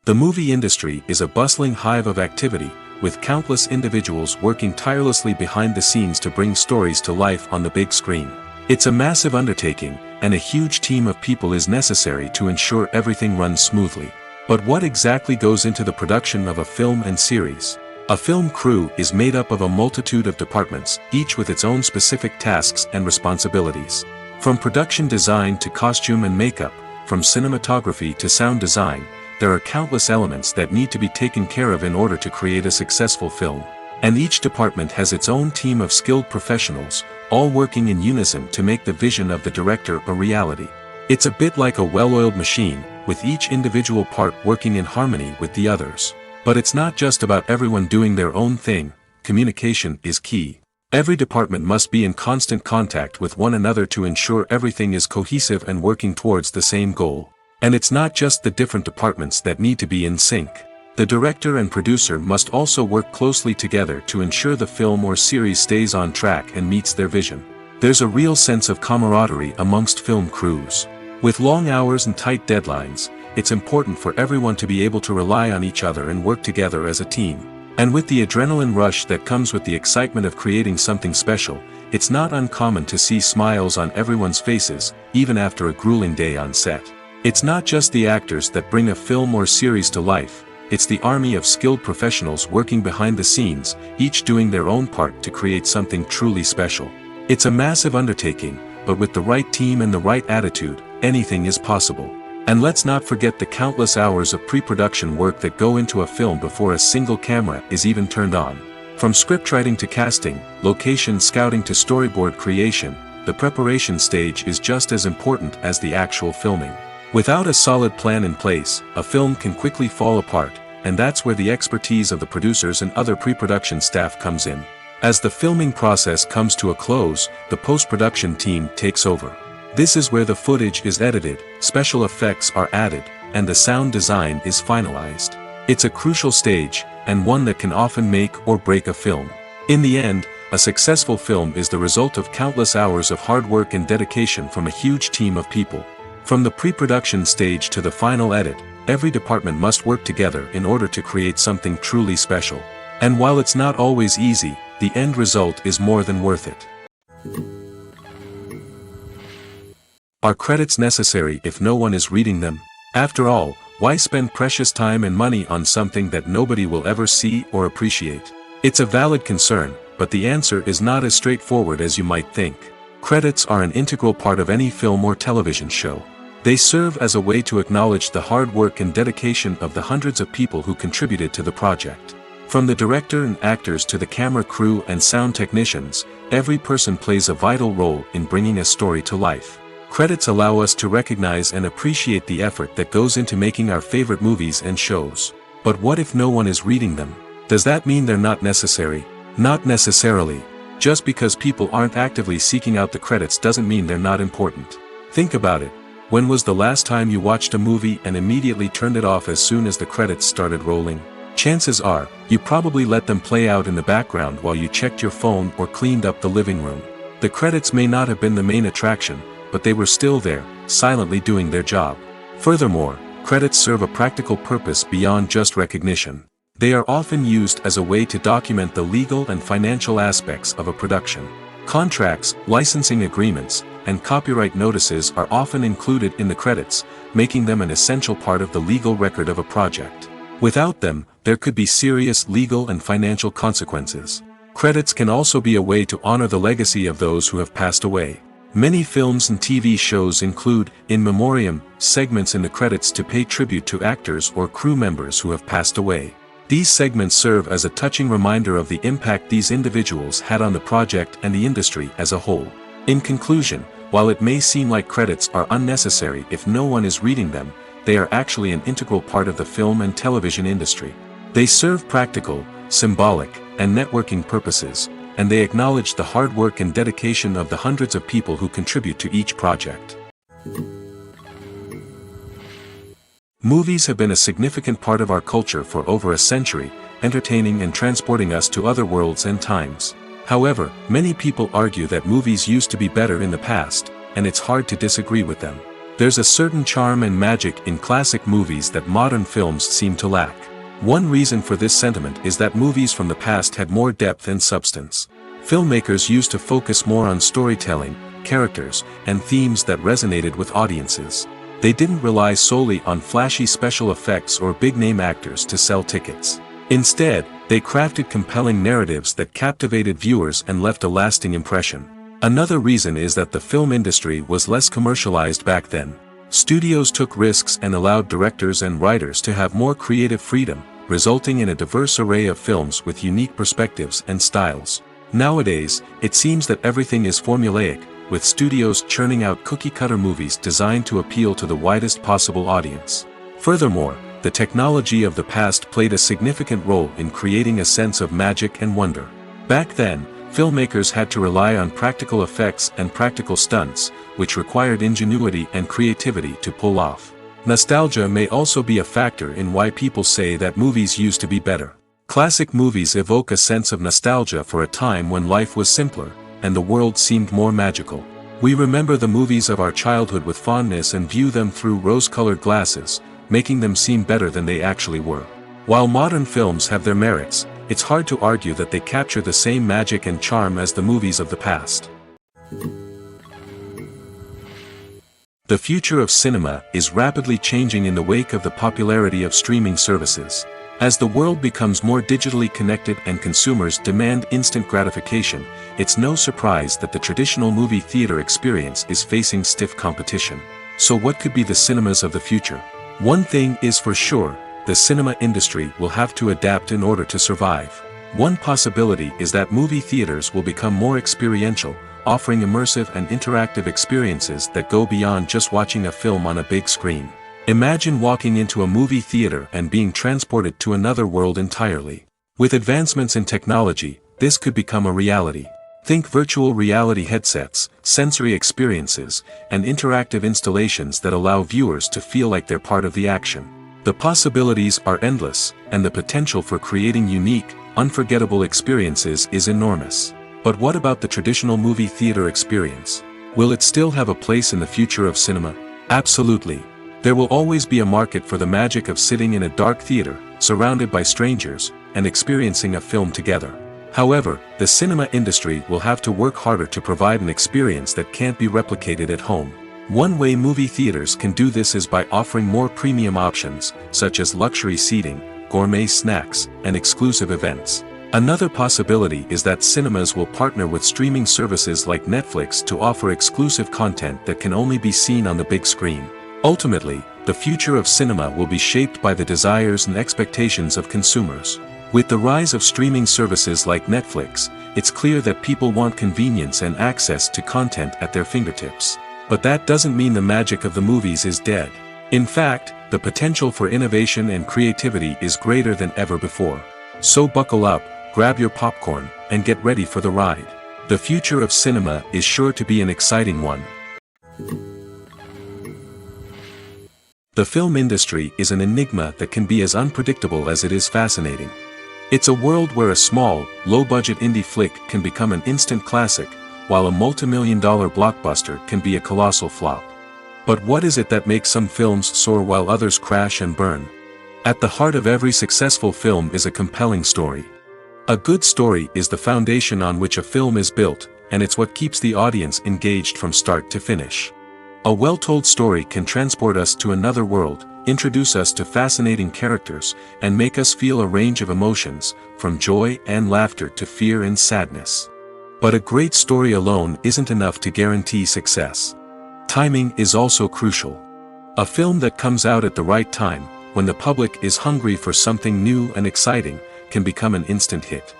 The movie industry is a bustling hive of activity, with countless individuals working tirelessly behind the scenes to bring stories to life on the big screen. It's a massive undertaking, and a huge team of people is necessary to ensure everything runs smoothly. But what exactly goes into the production of a film and series? A film crew is made up of a multitude of departments, each with its own specific tasks and responsibilities. From production design to costume and makeup, from cinematography to sound design, there are countless elements that need to be taken care of in order to create a successful film. And each department has its own team of skilled professionals, all working in unison to make the vision of the director a reality. It's a bit like a well-oiled machine, with each individual part working in harmony with the others. But it's not just about everyone doing their own thing. Communication is key. Every department must be in constant contact with one another to ensure everything is cohesive and working towards the same goal. And it's not just the different departments that need to be in sync. The director and producer must also work closely together to ensure the film or series stays on track and meets their vision. There's a real sense of camaraderie amongst film crews. With long hours and tight deadlines, it's important for everyone to be able to rely on each other and work together as a team. And with the adrenaline rush that comes with the excitement of creating something special, it's not uncommon to see smiles on everyone's faces, even after a grueling day on set. It's not just the actors that bring a film or series to life, it's the army of skilled professionals working behind the scenes, each doing their own part to create something truly special. It's a massive undertaking, but with the right team and the right attitude, anything is possible. And let's not forget the countless hours of pre-production work that go into a film before a single camera is even turned on. From scriptwriting to casting, location scouting to storyboard creation, the preparation stage is just as important as the actual filming. Without a solid plan in place, a film can quickly fall apart, and that's where the expertise of the producers and other pre-production staff comes in. As the filming process comes to a close, the post-production team takes over. This is where the footage is edited, special effects are added, and the sound design is finalized. It's a crucial stage, and one that can often make or break a film. In the end, a successful film is the result of countless hours of hard work and dedication from a huge team of people. From the pre-production stage to the final edit, every department must work together in order to create something truly special. And while it's not always easy, the end result is more than worth it. Are credits necessary if no one is reading them? After all, why spend precious time and money on something that nobody will ever see or appreciate? It's a valid concern, but the answer is not as straightforward as you might think. Credits are an integral part of any film or television show. They serve as a way to acknowledge the hard work and dedication of the hundreds of people who contributed to the project. From the director and actors to the camera crew and sound technicians, every person plays a vital role in bringing a story to life. Credits allow us to recognize and appreciate the effort that goes into making our favorite movies and shows. But what if no one is reading them? Does that mean they're not necessary? Not necessarily. Just because people aren't actively seeking out the credits doesn't mean they're not important. Think about it. When was the last time you watched a movie and immediately turned it off as soon as the credits started rolling? Chances are, you probably let them play out in the background while you checked your phone or cleaned up the living room. The credits may not have been the main attraction, but they were still there, silently doing their job. Furthermore, credits serve a practical purpose beyond just recognition. They are often used as a way to document the legal and financial aspects of a production. Contracts, licensing agreements, and copyright notices are often included in the credits, making them an essential part of the legal record of a project. Without them, there could be serious legal and financial consequences. Credits can also be a way to honor the legacy of those who have passed away. Many films and TV shows include, in memoriam, segments in the credits to pay tribute to actors or crew members who have passed away. These segments serve as a touching reminder of the impact these individuals had on the project and the industry as a whole. In conclusion, while it may seem like credits are unnecessary if no one is reading them, they are actually an integral part of the film and television industry. They serve practical, symbolic, and networking purposes, and they acknowledge the hard work and dedication of the hundreds of people who contribute to each project. Movies have been a significant part of our culture for over a century, entertaining and transporting us to other worlds and times. However, many people argue that movies used to be better in the past, and it's hard to disagree with them. There's a certain charm and magic in classic movies that modern films seem to lack. One reason for this sentiment is that movies from the past had more depth and substance. Filmmakers used to focus more on storytelling, characters, and themes that resonated with audiences. They didn't rely solely on flashy special effects or big-name actors to sell tickets. Instead, they crafted compelling narratives that captivated viewers and left a lasting impression. Another reason is that the film industry was less commercialized back then. Studios took risks and allowed directors and writers to have more creative freedom, resulting in a diverse array of films with unique perspectives and styles. Nowadays, it seems that everything is formulaic, with studios churning out cookie-cutter movies designed to appeal to the widest possible audience. Furthermore, the technology of the past played a significant role in creating a sense of magic and wonder. Back then, filmmakers had to rely on practical effects and practical stunts, which required ingenuity and creativity to pull off. Nostalgia may also be a factor in why people say that movies used to be better. Classic movies evoke a sense of nostalgia for a time when life was simpler, and the world seemed more magical. We remember the movies of our childhood with fondness and view them through rose-colored glasses, making them seem better than they actually were. While modern films have their merits, it's hard to argue that they capture the same magic and charm as the movies of the past. The future of cinema is rapidly changing in the wake of the popularity of streaming services. As the world becomes more digitally connected and consumers demand instant gratification, it's no surprise that the traditional movie theater experience is facing stiff competition. So what could be the cinemas of the future? One thing is for sure, the cinema industry will have to adapt in order to survive. One possibility is that movie theaters will become more experiential, offering immersive and interactive experiences that go beyond just watching a film on a big screen. Imagine walking into a movie theater and being transported to another world entirely. With advancements in technology, this could become a reality. Think virtual reality headsets, sensory experiences, and interactive installations that allow viewers to feel like they're part of the action. The possibilities are endless, and the potential for creating unique, unforgettable experiences is enormous. But what about the traditional movie theater experience? Will it still have a place in the future of cinema? Absolutely. There will always be a market for the magic of sitting in a dark theater, surrounded by strangers, and experiencing a film together. However, the cinema industry will have to work harder to provide an experience that can't be replicated at home. One way movie theaters can do this is by offering more premium options, such as luxury seating, gourmet snacks, and exclusive events. Another possibility is that cinemas will partner with streaming services like Netflix to offer exclusive content that can only be seen on the big screen. Ultimately, the future of cinema will be shaped by the desires and expectations of consumers. With the rise of streaming services like Netflix, it's clear that people want convenience and access to content at their fingertips. But that doesn't mean the magic of the movies is dead. In fact, the potential for innovation and creativity is greater than ever before. So buckle up, grab your popcorn, and get ready for the ride. The future of cinema is sure to be an exciting one. The film industry is an enigma that can be as unpredictable as it is fascinating. It's a world where a small, low-budget indie flick can become an instant classic, while a multi-million-dollar blockbuster can be a colossal flop. But what is it that makes some films soar while others crash and burn? At the heart of every successful film is a compelling story. A good story is the foundation on which a film is built, and it's what keeps the audience engaged from start to finish. A well-told story can transport us to another world, introduce us to fascinating characters, and make us feel a range of emotions, from joy and laughter to fear and sadness. But a great story alone isn't enough to guarantee success. Timing is also crucial. A film that comes out at the right time, when the public is hungry for something new and exciting, can become an instant hit.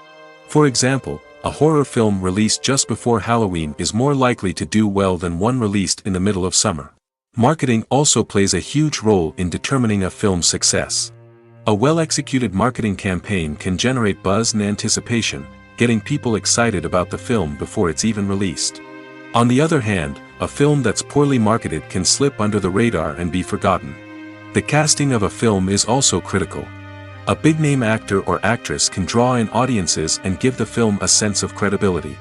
For example, a horror film released just before Halloween is more likely to do well than one released in the middle of summer. Marketing also plays a huge role in determining a film's success. A well-executed marketing campaign can generate buzz and anticipation, getting people excited about the film before it's even released. On the other hand, a film that's poorly marketed can slip under the radar and be forgotten. The casting of a film is also critical. A big-name actor or actress can draw in audiences and give the film a sense of credibility.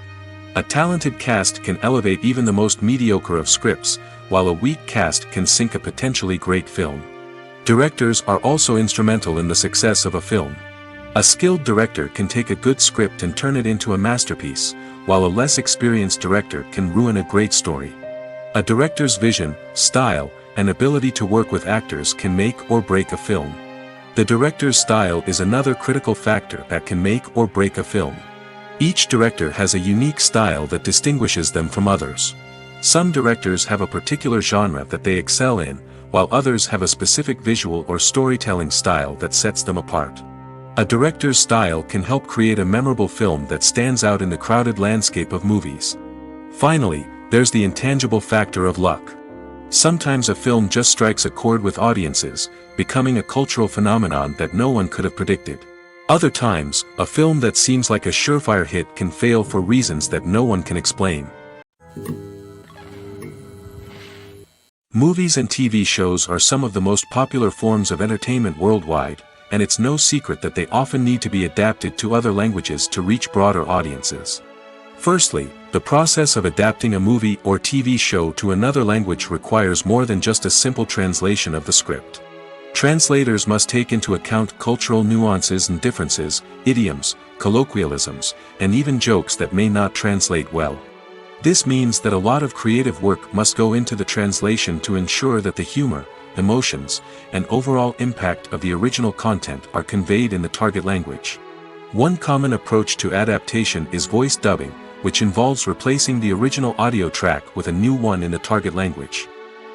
A talented cast can elevate even the most mediocre of scripts, while a weak cast can sink a potentially great film. Directors are also instrumental in the success of a film. A skilled director can take a good script and turn it into a masterpiece, while a less experienced director can ruin a great story. A director's vision, style, and ability to work with actors can make or break a film. The director's style is another critical factor that can make or break a film. Each director has a unique style that distinguishes them from others. Some directors have a particular genre that they excel in, while others have a specific visual or storytelling style that sets them apart. A director's style can help create a memorable film that stands out in the crowded landscape of movies. Finally, there's the intangible factor of luck. Sometimes a film just strikes a chord with audiences, becoming a cultural phenomenon that no one could have predicted. Other times, a film that seems like a surefire hit can fail for reasons that no one can explain. Movies and TV shows are some of the most popular forms of entertainment worldwide, and it's no secret that they often need to be adapted to other languages to reach broader audiences. Firstly, the process of adapting a movie or TV show to another language requires more than just a simple translation of the script. Translators must take into account cultural nuances and differences, idioms, colloquialisms, and even jokes that may not translate well. This means that a lot of creative work must go into the translation to ensure that the humor, emotions, and overall impact of the original content are conveyed in the target language. One common approach to adaptation is voice dubbing, which involves replacing the original audio track with a new one in the target language.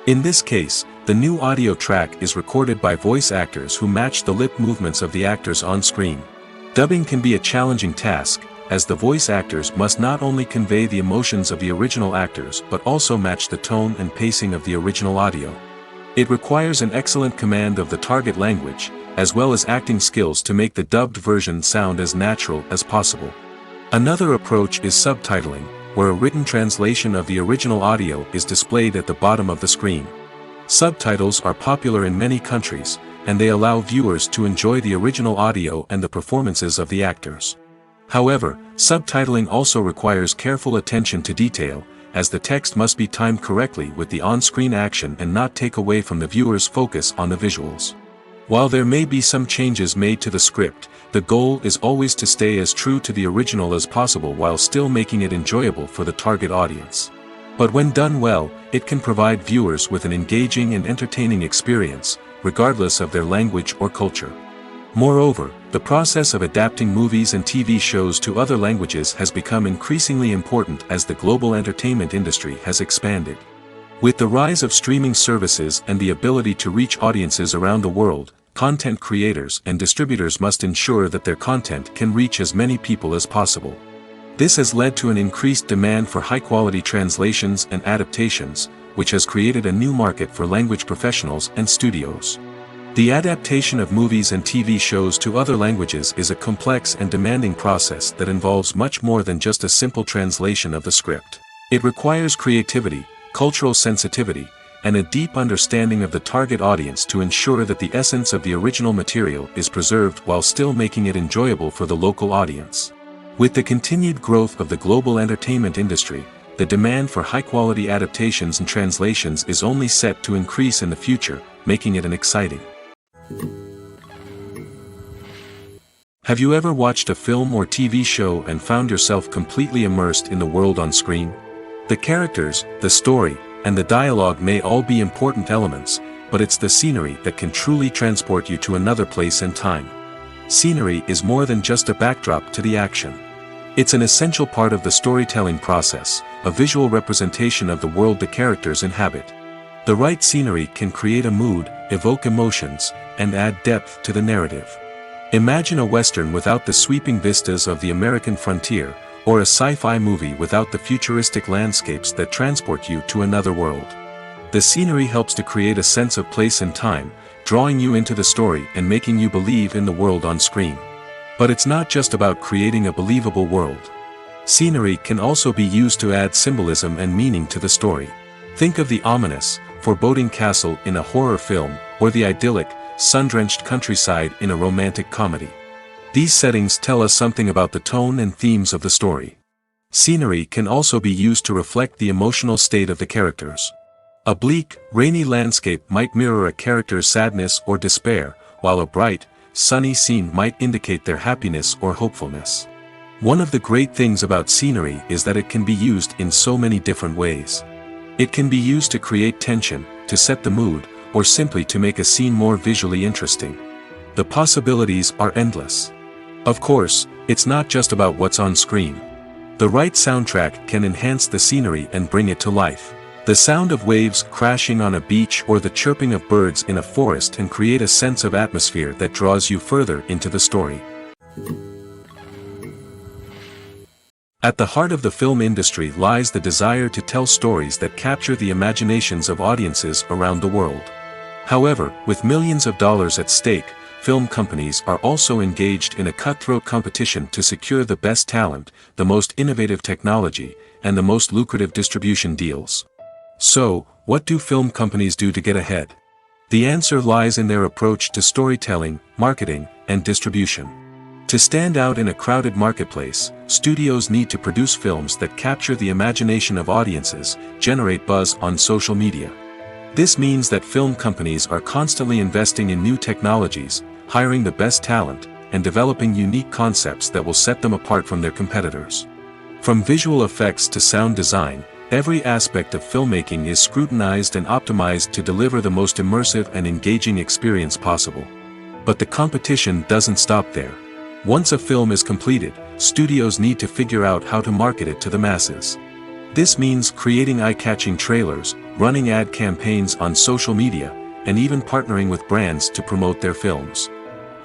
In this case, the new audio track is recorded by voice actors who match the lip movements of the actors on screen. Dubbing can be a challenging task, as the voice actors must not only convey the emotions of the original actors but also match the tone and pacing of the original audio. It requires an excellent command of the target language, as well as acting skills to make the dubbed version sound as natural as possible. Another approach is subtitling, where a written translation of the original audio is displayed at the bottom of the screen. Subtitles are popular in many countries, and they allow viewers to enjoy the original audio and the performances of the actors. However, subtitling also requires careful attention to detail, as the text must be timed correctly with the on-screen action and not take away from the viewer's focus on the visuals. While there may be some changes made to the script, the goal is always to stay as true to the original as possible while still making it enjoyable for the target audience. But when done well, it can provide viewers with an engaging and entertaining experience, regardless of their language or culture. Moreover, the process of adapting movies and TV shows to other languages has become increasingly important as the global entertainment industry has expanded. With the rise of streaming services and the ability to reach audiences around the world, content creators and distributors must ensure that their content can reach as many people as possible. This has led to an increased demand for high-quality translations and adaptations, which has created a new market for language professionals and studios. The adaptation of movies and TV shows to other languages is a complex and demanding process that involves much more than just a simple translation of the script. It requires creativity, cultural sensitivity, and a deep understanding of the target audience to ensure that the essence of the original material is preserved while still making it enjoyable for the local audience. With the continued growth of the global entertainment industry, the demand for high-quality adaptations and translations is only set to increase in the future, making it an exciting. Have you ever watched a film or TV show and found yourself completely immersed in the world on screen? The characters, the story, and the dialogue may all be important elements, but it's the scenery that can truly transport you to another place and time. Scenery is more than just a backdrop to the action. It's an essential part of the storytelling process, a visual representation of the world the characters inhabit. The right scenery can create a mood, evoke emotions, and add depth to the narrative. Imagine a Western without the sweeping vistas of the American frontier, or a sci-fi movie without the futuristic landscapes that transport you to another world. The scenery helps to create a sense of place and time, drawing you into the story and making you believe in the world on screen. But it's not just about creating a believable world. Scenery can also be used to add symbolism and meaning to the story. Think of the ominous, foreboding castle in a horror film, or the idyllic, sun-drenched countryside in a romantic comedy. These settings tell us something about the tone and themes of the story. Scenery can also be used to reflect the emotional state of the characters. A bleak, rainy landscape might mirror a character's sadness or despair, while a bright, sunny scene might indicate their happiness or hopefulness. One of the great things about scenery is that it can be used in so many different ways. It can be used to create tension, to set the mood, or simply to make a scene more visually interesting. The possibilities are endless. Of course, it's not just about what's on screen. The right soundtrack can enhance the scenery and bring it to life. The sound of waves crashing on a beach or the chirping of birds in a forest can create a sense of atmosphere that draws you further into the story. At the heart of the film industry lies the desire to tell stories that capture the imaginations of audiences around the world. However, with millions of dollars at stake, film companies are also engaged in a cutthroat competition to secure the best talent, the most innovative technology, and the most lucrative distribution deals. So, what do film companies do to get ahead? The answer lies in their approach to storytelling, marketing, and distribution. To stand out in a crowded marketplace, studios need to produce films that capture the imagination of audiences, generate buzz on social media. This means that film companies are constantly investing in new technologies, hiring the best talent, and developing unique concepts that will set them apart from their competitors. From visual effects to sound design, every aspect of filmmaking is scrutinized and optimized to deliver the most immersive and engaging experience possible. But the competition doesn't stop there. Once a film is completed, studios need to figure out how to market it to the masses. This means creating eye-catching trailers, running ad campaigns on social media, and even partnering with brands to promote their films.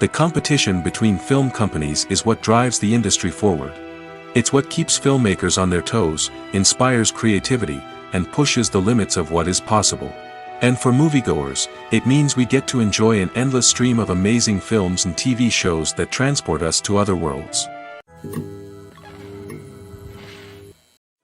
The competition between film companies is what drives the industry forward. It's what keeps filmmakers on their toes, inspires creativity, and pushes the limits of what is possible. And for moviegoers, it means we get to enjoy an endless stream of amazing films and TV shows that transport us to other worlds.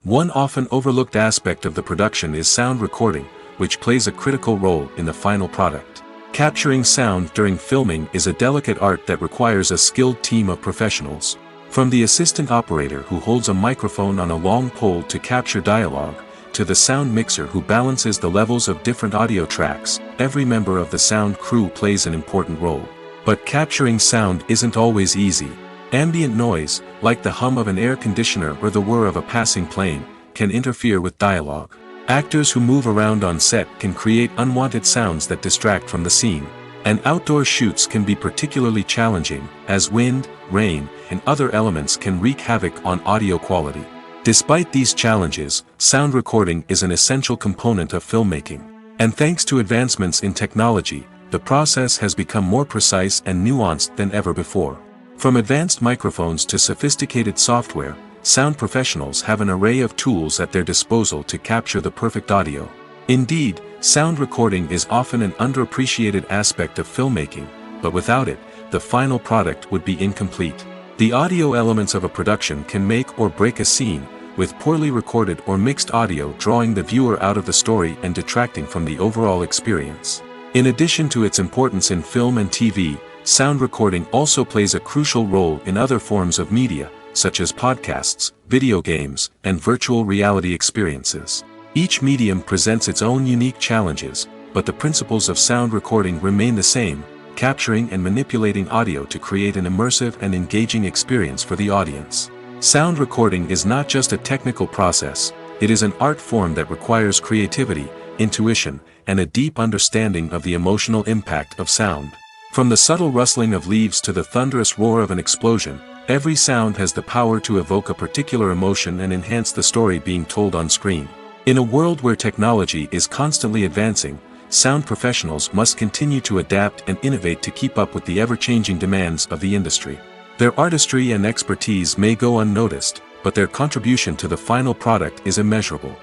One often overlooked aspect of the production is sound recording, which plays a critical role in the final product. Capturing sound during filming is a delicate art that requires a skilled team of professionals. From the assistant operator who holds a microphone on a long pole to capture dialogue, to the sound mixer who balances the levels of different audio tracks, every member of the sound crew plays an important role. But capturing sound isn't always easy. Ambient noise, like the hum of an air conditioner or the whir of a passing plane, can interfere with dialogue. Actors who move around on set can create unwanted sounds that distract from the scene. And outdoor shoots can be particularly challenging, as wind, rain, and other elements can wreak havoc on audio quality. Despite these challenges, sound recording is an essential component of filmmaking. And thanks to advancements in technology, the process has become more precise and nuanced than ever before. From advanced microphones to sophisticated software, sound professionals have an array of tools at their disposal to capture the perfect audio. Indeed, sound recording is often an underappreciated aspect of filmmaking, but without it, the final product would be incomplete. The audio elements of a production can make or break a scene, with poorly recorded or mixed audio drawing the viewer out of the story and detracting from the overall experience. In addition to its importance in film and TV, sound recording also plays a crucial role in other forms of media, such as podcasts, video games, and virtual reality experiences. Each medium presents its own unique challenges, but the principles of sound recording remain the same, capturing and manipulating audio to create an immersive and engaging experience for the audience. Sound recording is not just a technical process, it is an art form that requires creativity, intuition, and a deep understanding of the emotional impact of sound. From the subtle rustling of leaves to the thunderous roar of an explosion, every sound has the power to evoke a particular emotion and enhance the story being told on screen. In a world where technology is constantly advancing, sound professionals must continue to adapt and innovate to keep up with the ever-changing demands of the industry. Their artistry and expertise may go unnoticed, but their contribution to the final product is immeasurable.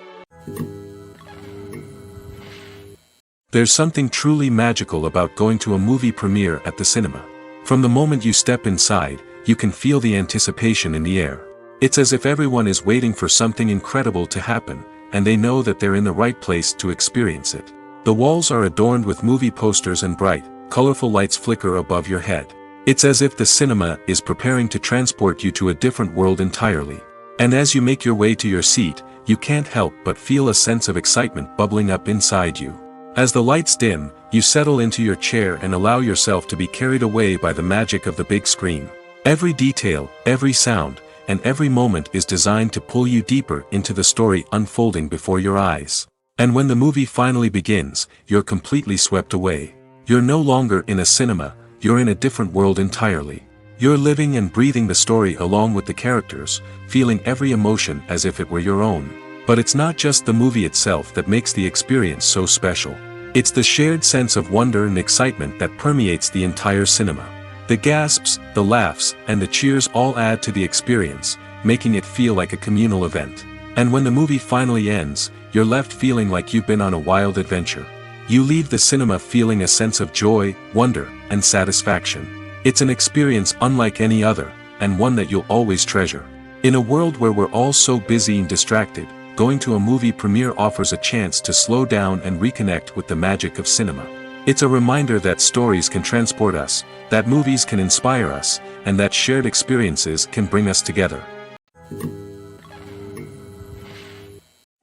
There's something truly magical about going to a movie premiere at the cinema. From the moment you step inside, you can feel the anticipation in the air. It's as if everyone is waiting for something incredible to happen, and they know that they're in the right place to experience it. The walls are adorned with movie posters and bright, colorful lights flicker above your head. It's as if the cinema is preparing to transport you to a different world entirely. And as you make your way to your seat, you can't help but feel a sense of excitement bubbling up inside you. As the lights dim, you settle into your chair and allow yourself to be carried away by the magic of the big screen. Every detail, every sound, and every moment is designed to pull you deeper into the story unfolding before your eyes. And when the movie finally begins, you're completely swept away. You're no longer in a cinema, you're in a different world entirely. You're living and breathing the story along with the characters, feeling every emotion as if it were your own. But it's not just the movie itself that makes the experience so special. It's the shared sense of wonder and excitement that permeates the entire cinema. The gasps, the laughs, and the cheers all add to the experience, making it feel like a communal event. And when the movie finally ends, you're left feeling like you've been on a wild adventure. You leave the cinema feeling a sense of joy, wonder, and satisfaction. It's an experience unlike any other, and one that you'll always treasure. In a world where we're all so busy and distracted, going to a movie premiere offers a chance to slow down and reconnect with the magic of cinema. It's a reminder that stories can transport us, that movies can inspire us, and that shared experiences can bring us together.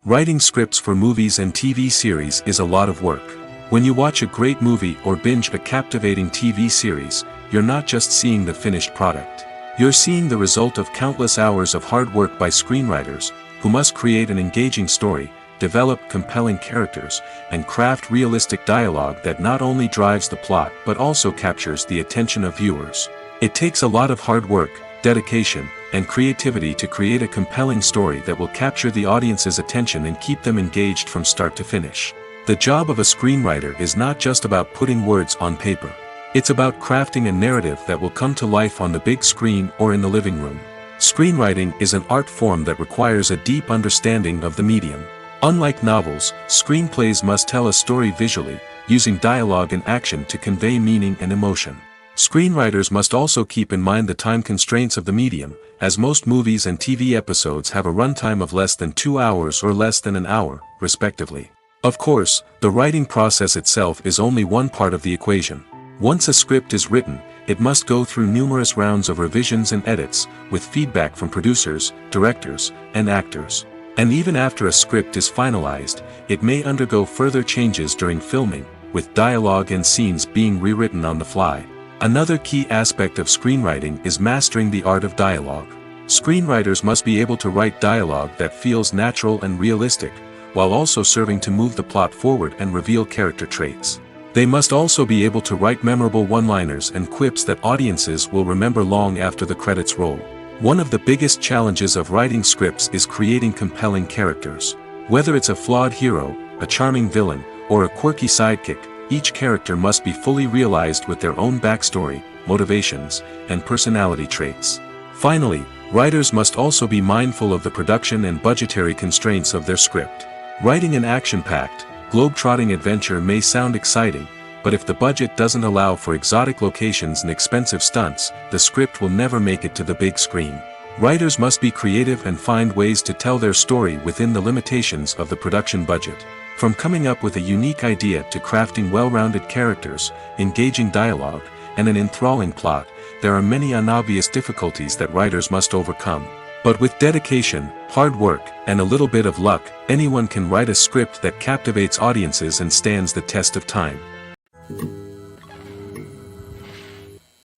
Writing scripts for movies and TV series is a lot of work. When you watch a great movie or binge a captivating TV series, you're not just seeing the finished product. You're seeing the result of countless hours of hard work by screenwriters, who must create an engaging story, develop compelling characters, and craft realistic dialogue that not only drives the plot but also captures the attention of viewers. It takes a lot of hard work, dedication, and creativity to create a compelling story that will capture the audience's attention and keep them engaged from start to finish. The job of a screenwriter is not just about putting words on paper. It's about crafting a narrative that will come to life on the big screen or in the living room. Screenwriting is an art form that requires a deep understanding of the medium. Unlike novels, screenplays must tell a story visually, using dialogue and action to convey meaning and emotion. Screenwriters must also keep in mind the time constraints of the medium, as most movies and TV episodes have a runtime of less than 2 hours or less than an hour, respectively. Of course, the writing process itself is only one part of the equation. Once a script is written, it must go through numerous rounds of revisions and edits, with feedback from producers, directors, and actors. And even after a script is finalized, it may undergo further changes during filming, with dialogue and scenes being rewritten on the fly. Another key aspect of screenwriting is mastering the art of dialogue. Screenwriters must be able to write dialogue that feels natural and realistic, while also serving to move the plot forward and reveal character traits. They must also be able to write memorable one-liners and quips that audiences will remember long after the credits roll. One of the biggest challenges of writing scripts is creating compelling characters. Whether it's a flawed hero, a charming villain, or a quirky sidekick, each character must be fully realized with their own backstory, motivations, and personality traits. Finally, writers must also be mindful of the production and budgetary constraints of their script. Writing an action-packed, globe-trotting adventure may sound exciting, but if the budget doesn't allow for exotic locations and expensive stunts, the script will never make it to the big screen. Writers must be creative and find ways to tell their story within the limitations of the production budget. From coming up with a unique idea to crafting well-rounded characters, engaging dialogue, and an enthralling plot, there are many unobvious difficulties that writers must overcome. But with dedication, hard work, and a little bit of luck, anyone can write a script that captivates audiences and stands the test of time.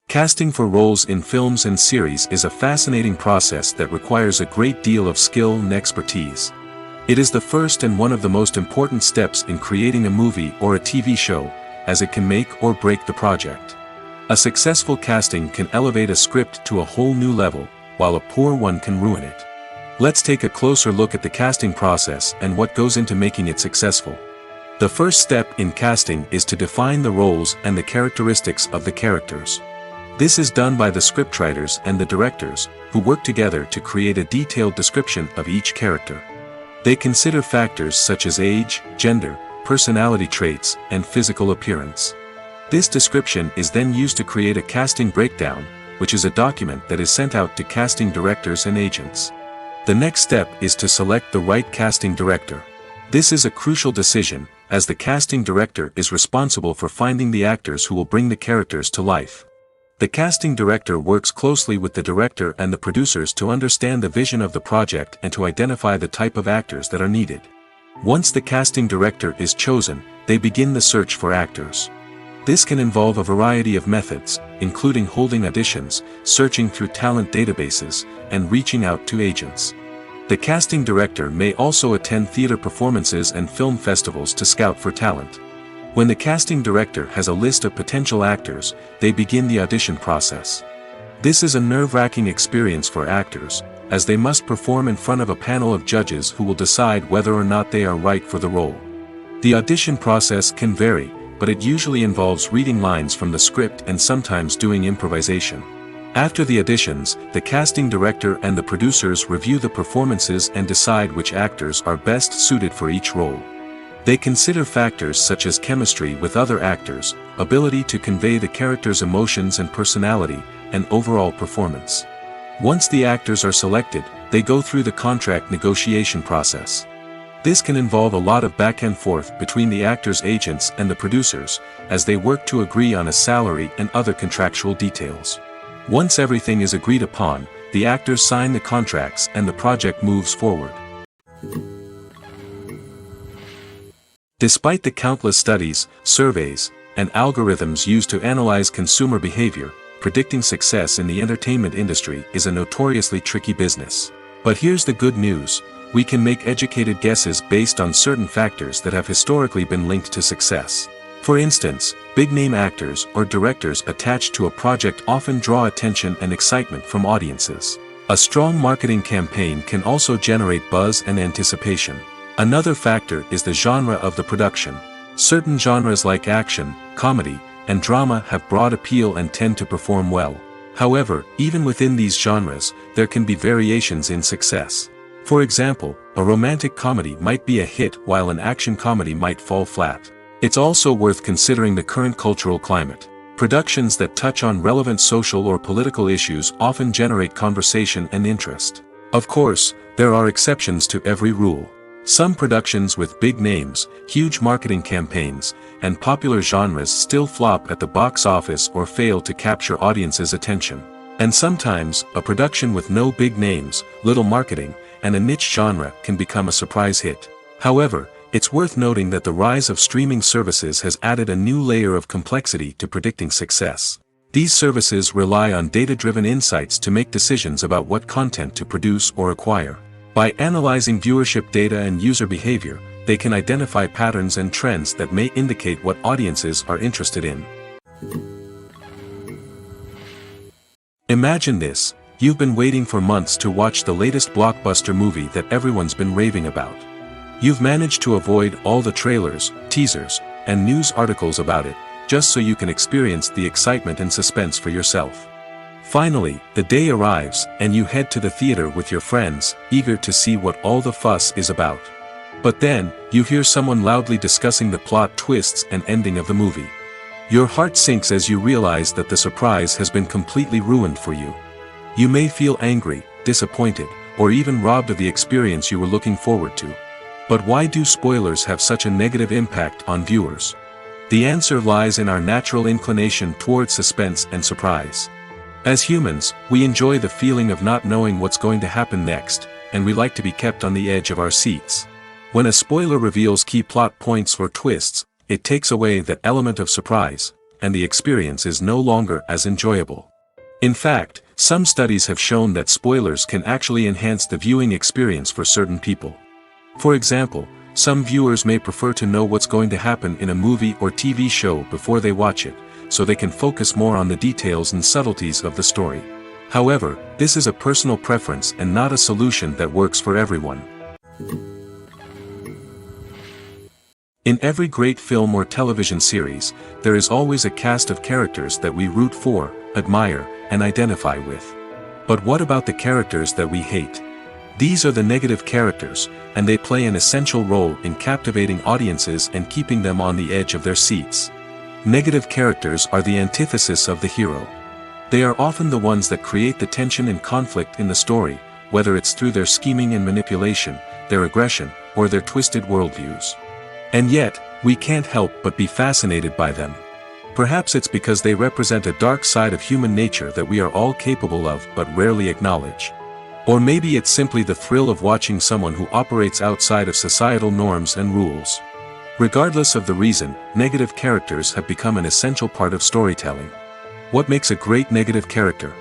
Casting for roles in films and series is a fascinating process that requires a great deal of skill and expertise. It is the first and one of the most important steps in creating a movie or a TV show, as it can make or break the project. A successful casting can elevate a script to a whole new level, while a poor one can ruin it. Let's take a closer look at the casting process and what goes into making it successful. The first step in casting is to define the roles and the characteristics of the characters. This is done by the scriptwriters and the directors, who work together to create a detailed description of each character. They consider factors such as age, gender, personality traits, and physical appearance. This description is then used to create a casting breakdown, which is a document that is sent out to casting directors and agents. The next step is to select the right casting director. This is a crucial decision, as the casting director is responsible for finding the actors who will bring the characters to life. The casting director works closely with the director and the producers to understand the vision of the project and to identify the type of actors that are needed. Once the casting director is chosen, they begin the search for actors. This can involve a variety of methods, including holding auditions, searching through talent databases, and reaching out to agents. The casting director may also attend theater performances and film festivals to scout for talent. When the casting director has a list of potential actors, they begin the audition process. This is a nerve-wracking experience for actors, as they must perform in front of a panel of judges who will decide whether or not they are right for the role. The audition process can vary, but it usually involves reading lines from the script and sometimes doing improvisation. After the auditions, the casting director and the producers review the performances and decide which actors are best suited for each role. They consider factors such as chemistry with other actors, ability to convey the character's emotions and personality, and overall performance. Once the actors are selected, they go through the contract negotiation process. This can involve a lot of back and forth between the actors' agents and the producers, as they work to agree on a salary and other contractual details. Once everything is agreed upon, the actors sign the contracts and the project moves forward. Despite the countless studies, surveys, and algorithms used to analyze consumer behavior, predicting success in the entertainment industry is a notoriously tricky business. But here's the good news: we can make educated guesses based on certain factors that have historically been linked to success. For instance, big-name actors or directors attached to a project often draw attention and excitement from audiences. A strong marketing campaign can also generate buzz and anticipation. Another factor is the genre of the production. Certain genres like action, comedy, and drama have broad appeal and tend to perform well. However, even within these genres, there can be variations in success. For example, a romantic comedy might be a hit while an action comedy might fall flat. It's also worth considering the current cultural climate. Productions that touch on relevant social or political issues often generate conversation and interest. Of course, there are exceptions to every rule. Some productions with big names, huge marketing campaigns, and popular genres still flop at the box office or fail to capture audiences' attention. And sometimes, a production with no big names, little marketing, and a niche genre can become a surprise hit. However, it's worth noting that the rise of streaming services has added a new layer of complexity to predicting success. These services rely on data-driven insights to make decisions about what content to produce or acquire. By analyzing viewership data and user behavior, they can identify patterns and trends that may indicate what audiences are interested in. Imagine this: you've been waiting for months to watch the latest blockbuster movie that everyone's been raving about. You've managed to avoid all the trailers, teasers, and news articles about it, just so you can experience the excitement and suspense for yourself. Finally, the day arrives, and you head to the theater with your friends, eager to see what all the fuss is about. But then, you hear someone loudly discussing the plot twists and ending of the movie. Your heart sinks as you realize that the surprise has been completely ruined for you. You may feel angry, disappointed, or even robbed of the experience you were looking forward to. But why do spoilers have such a negative impact on viewers? The answer lies in our natural inclination toward suspense and surprise. As humans, we enjoy the feeling of not knowing what's going to happen next, and we like to be kept on the edge of our seats. When a spoiler reveals key plot points or twists, it takes away that element of surprise, and the experience is no longer as enjoyable. In fact, some studies have shown that spoilers can actually enhance the viewing experience for certain people. For example, some viewers may prefer to know what's going to happen in a movie or TV show before they watch it, so they can focus more on the details and subtleties of the story. However, this is a personal preference and not a solution that works for everyone. In every great film or television series, there is always a cast of characters that we root for, admire, and identify with. But what about the characters that we hate? These are the negative characters, and they play an essential role in captivating audiences and keeping them on the edge of their seats. Negative characters are the antithesis of the hero. They are often the ones that create the tension and conflict in the story, whether it's through their scheming and manipulation, their aggression, or their twisted worldviews. And yet, we can't help but be fascinated by them. Perhaps it's because they represent a dark side of human nature that we are all capable of but rarely acknowledge. Or maybe it's simply the thrill of watching someone who operates outside of societal norms and rules. Regardless of the reason, negative characters have become an essential part of storytelling. What makes a great negative character?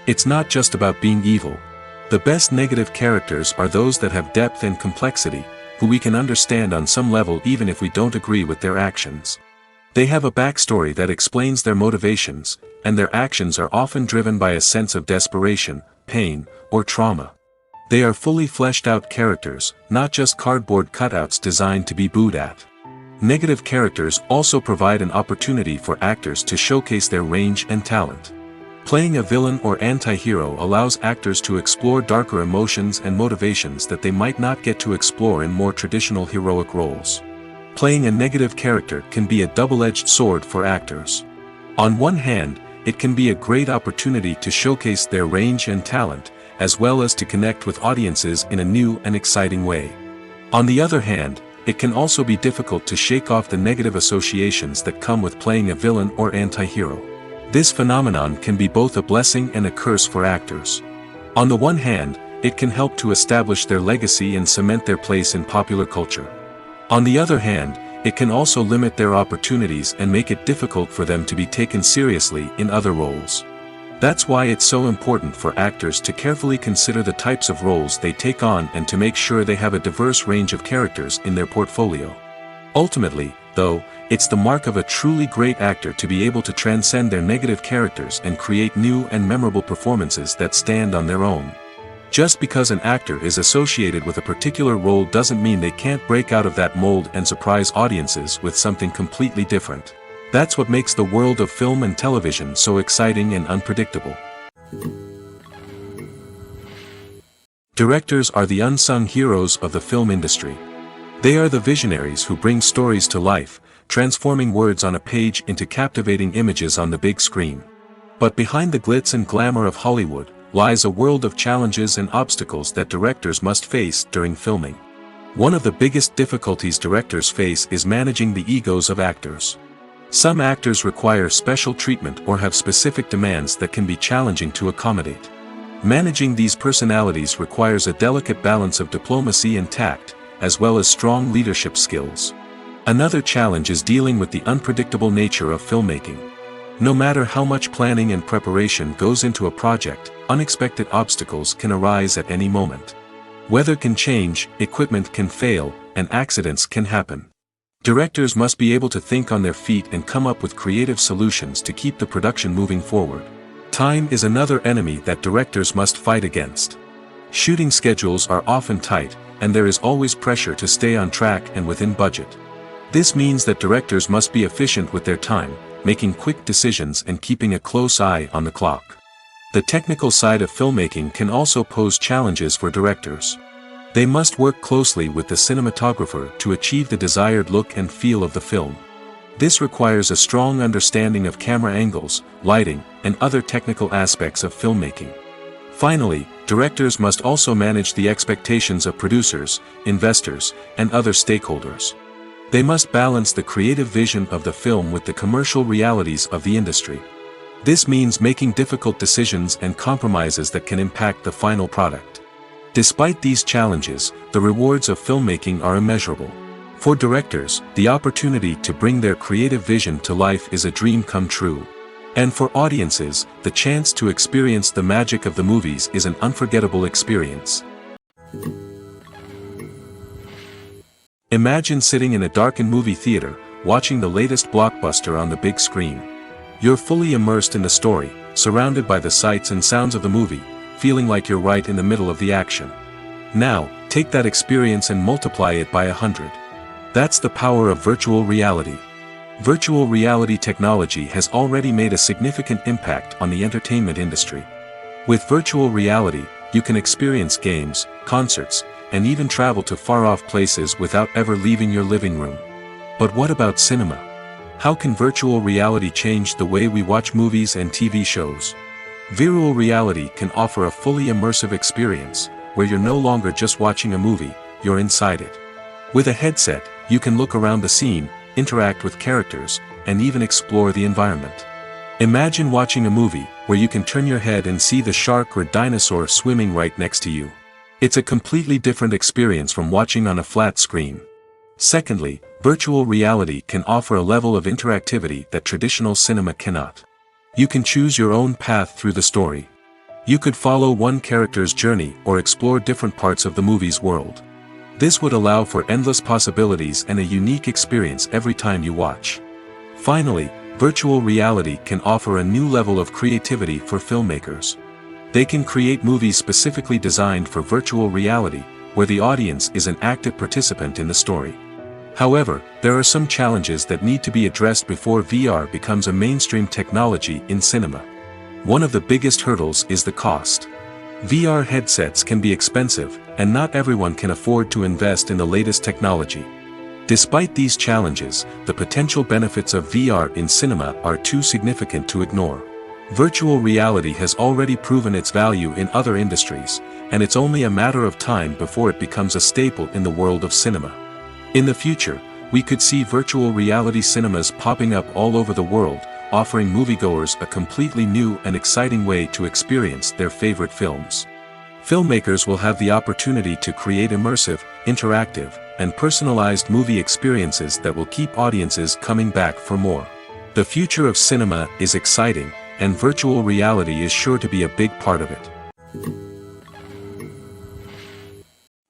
It's not just about being evil. The best negative characters are those that have depth and complexity, who we can understand on some level even if we don't agree with their actions. They have a backstory that explains their motivations, and their actions are often driven by a sense of desperation, pain, or trauma. They are fully fleshed out characters, not just cardboard cutouts designed to be booed at. Negative characters also provide an opportunity for actors to showcase their range and talent. Playing a villain or anti-hero allows actors to explore darker emotions and motivations that they might not get to explore in more traditional heroic roles. Playing a negative character can be a double-edged sword for actors. On one hand, it can be a great opportunity to showcase their range and talent, as well as to connect with audiences in a new and exciting way. On the other hand, it can also be difficult to shake off the negative associations that come with playing a villain or anti-hero. This phenomenon can be both a blessing and a curse for actors. On the one hand, it can help to establish their legacy and cement their place in popular culture. On the other hand, it can also limit their opportunities and make it difficult for them to be taken seriously in other roles. That's why it's so important for actors to carefully consider the types of roles they take on and to make sure they have a diverse range of characters in their portfolio. Ultimately, though, it's the mark of a truly great actor to be able to transcend their negative characters and create new and memorable performances that stand on their own. Just because an actor is associated with a particular role doesn't mean they can't break out of that mold and surprise audiences with something completely different. That's what makes the world of film and television so exciting and unpredictable. Directors are the unsung heroes of the film industry. They are the visionaries who bring stories to life, transforming words on a page into captivating images on the big screen. But behind the glitz and glamour of Hollywood lies a world of challenges and obstacles that directors must face during filming. One of the biggest difficulties directors face is managing the egos of actors. Some actors require special treatment or have specific demands that can be challenging to accommodate. Managing these personalities requires a delicate balance of diplomacy and tact, as well as strong leadership skills. Another challenge is dealing with the unpredictable nature of filmmaking. No matter how much planning and preparation goes into a project, unexpected obstacles can arise at any moment. Weather can change, equipment can fail, and accidents can happen. Directors must be able to think on their feet and come up with creative solutions to keep the production moving forward. Time is another enemy that directors must fight against. Shooting schedules are often tight, and there is always pressure to stay on track and within budget. This means that directors must be efficient with their time, making quick decisions and keeping a close eye on the clock. The technical side of filmmaking can also pose challenges for directors. They must work closely with the cinematographer to achieve the desired look and feel of the film. This requires a strong understanding of camera angles, lighting, and other technical aspects of filmmaking. Finally, directors must also manage the expectations of producers, investors, and other stakeholders. They must balance the creative vision of the film with the commercial realities of the industry. This means making difficult decisions and compromises that can impact the final product. Despite these challenges, the rewards of filmmaking are immeasurable. For directors, the opportunity to bring their creative vision to life is a dream come true. And for audiences, the chance to experience the magic of the movies is an unforgettable experience. Imagine sitting in a darkened movie theater, watching the latest blockbuster on the big screen. You're fully immersed in the story, surrounded by the sights and sounds of the movie, feeling like you're right in the middle of the action. Now, take that experience and multiply it by 100. That's the power of virtual reality. Virtual reality technology has already made a significant impact on the entertainment industry. With virtual reality, you can experience games, concerts, and even travel to far-off places without ever leaving your living room. But what about cinema? How can virtual reality change the way we watch movies and TV shows? Virtual reality can offer a fully immersive experience, where you're no longer just watching a movie, you're inside it. With a headset, you can look around the scene, interact with characters, and even explore the environment. Imagine watching a movie, where you can turn your head and see the shark or dinosaur swimming right next to you. It's a completely different experience from watching on a flat screen. Secondly, virtual reality can offer a level of interactivity that traditional cinema cannot. You can choose your own path through the story. You could follow one character's journey or explore different parts of the movie's world. This would allow for endless possibilities and a unique experience every time you watch. Finally, virtual reality can offer a new level of creativity for filmmakers. They can create movies specifically designed for virtual reality, where the audience is an active participant in the story. However, there are some challenges that need to be addressed before VR becomes a mainstream technology in cinema. One of the biggest hurdles is the cost. VR headsets can be expensive, and not everyone can afford to invest in the latest technology. Despite these challenges, the potential benefits of VR in cinema are too significant to ignore. Virtual reality has already proven its value in other industries, and it's only a matter of time before it becomes a staple in the world of cinema. In the future, we could see virtual reality cinemas popping up all over the world, offering moviegoers a completely new and exciting way to experience their favorite films. Filmmakers will have the opportunity to create immersive, interactive, and personalized movie experiences that will keep audiences coming back for more. The future of cinema is exciting, and virtual reality is sure to be a big part of it.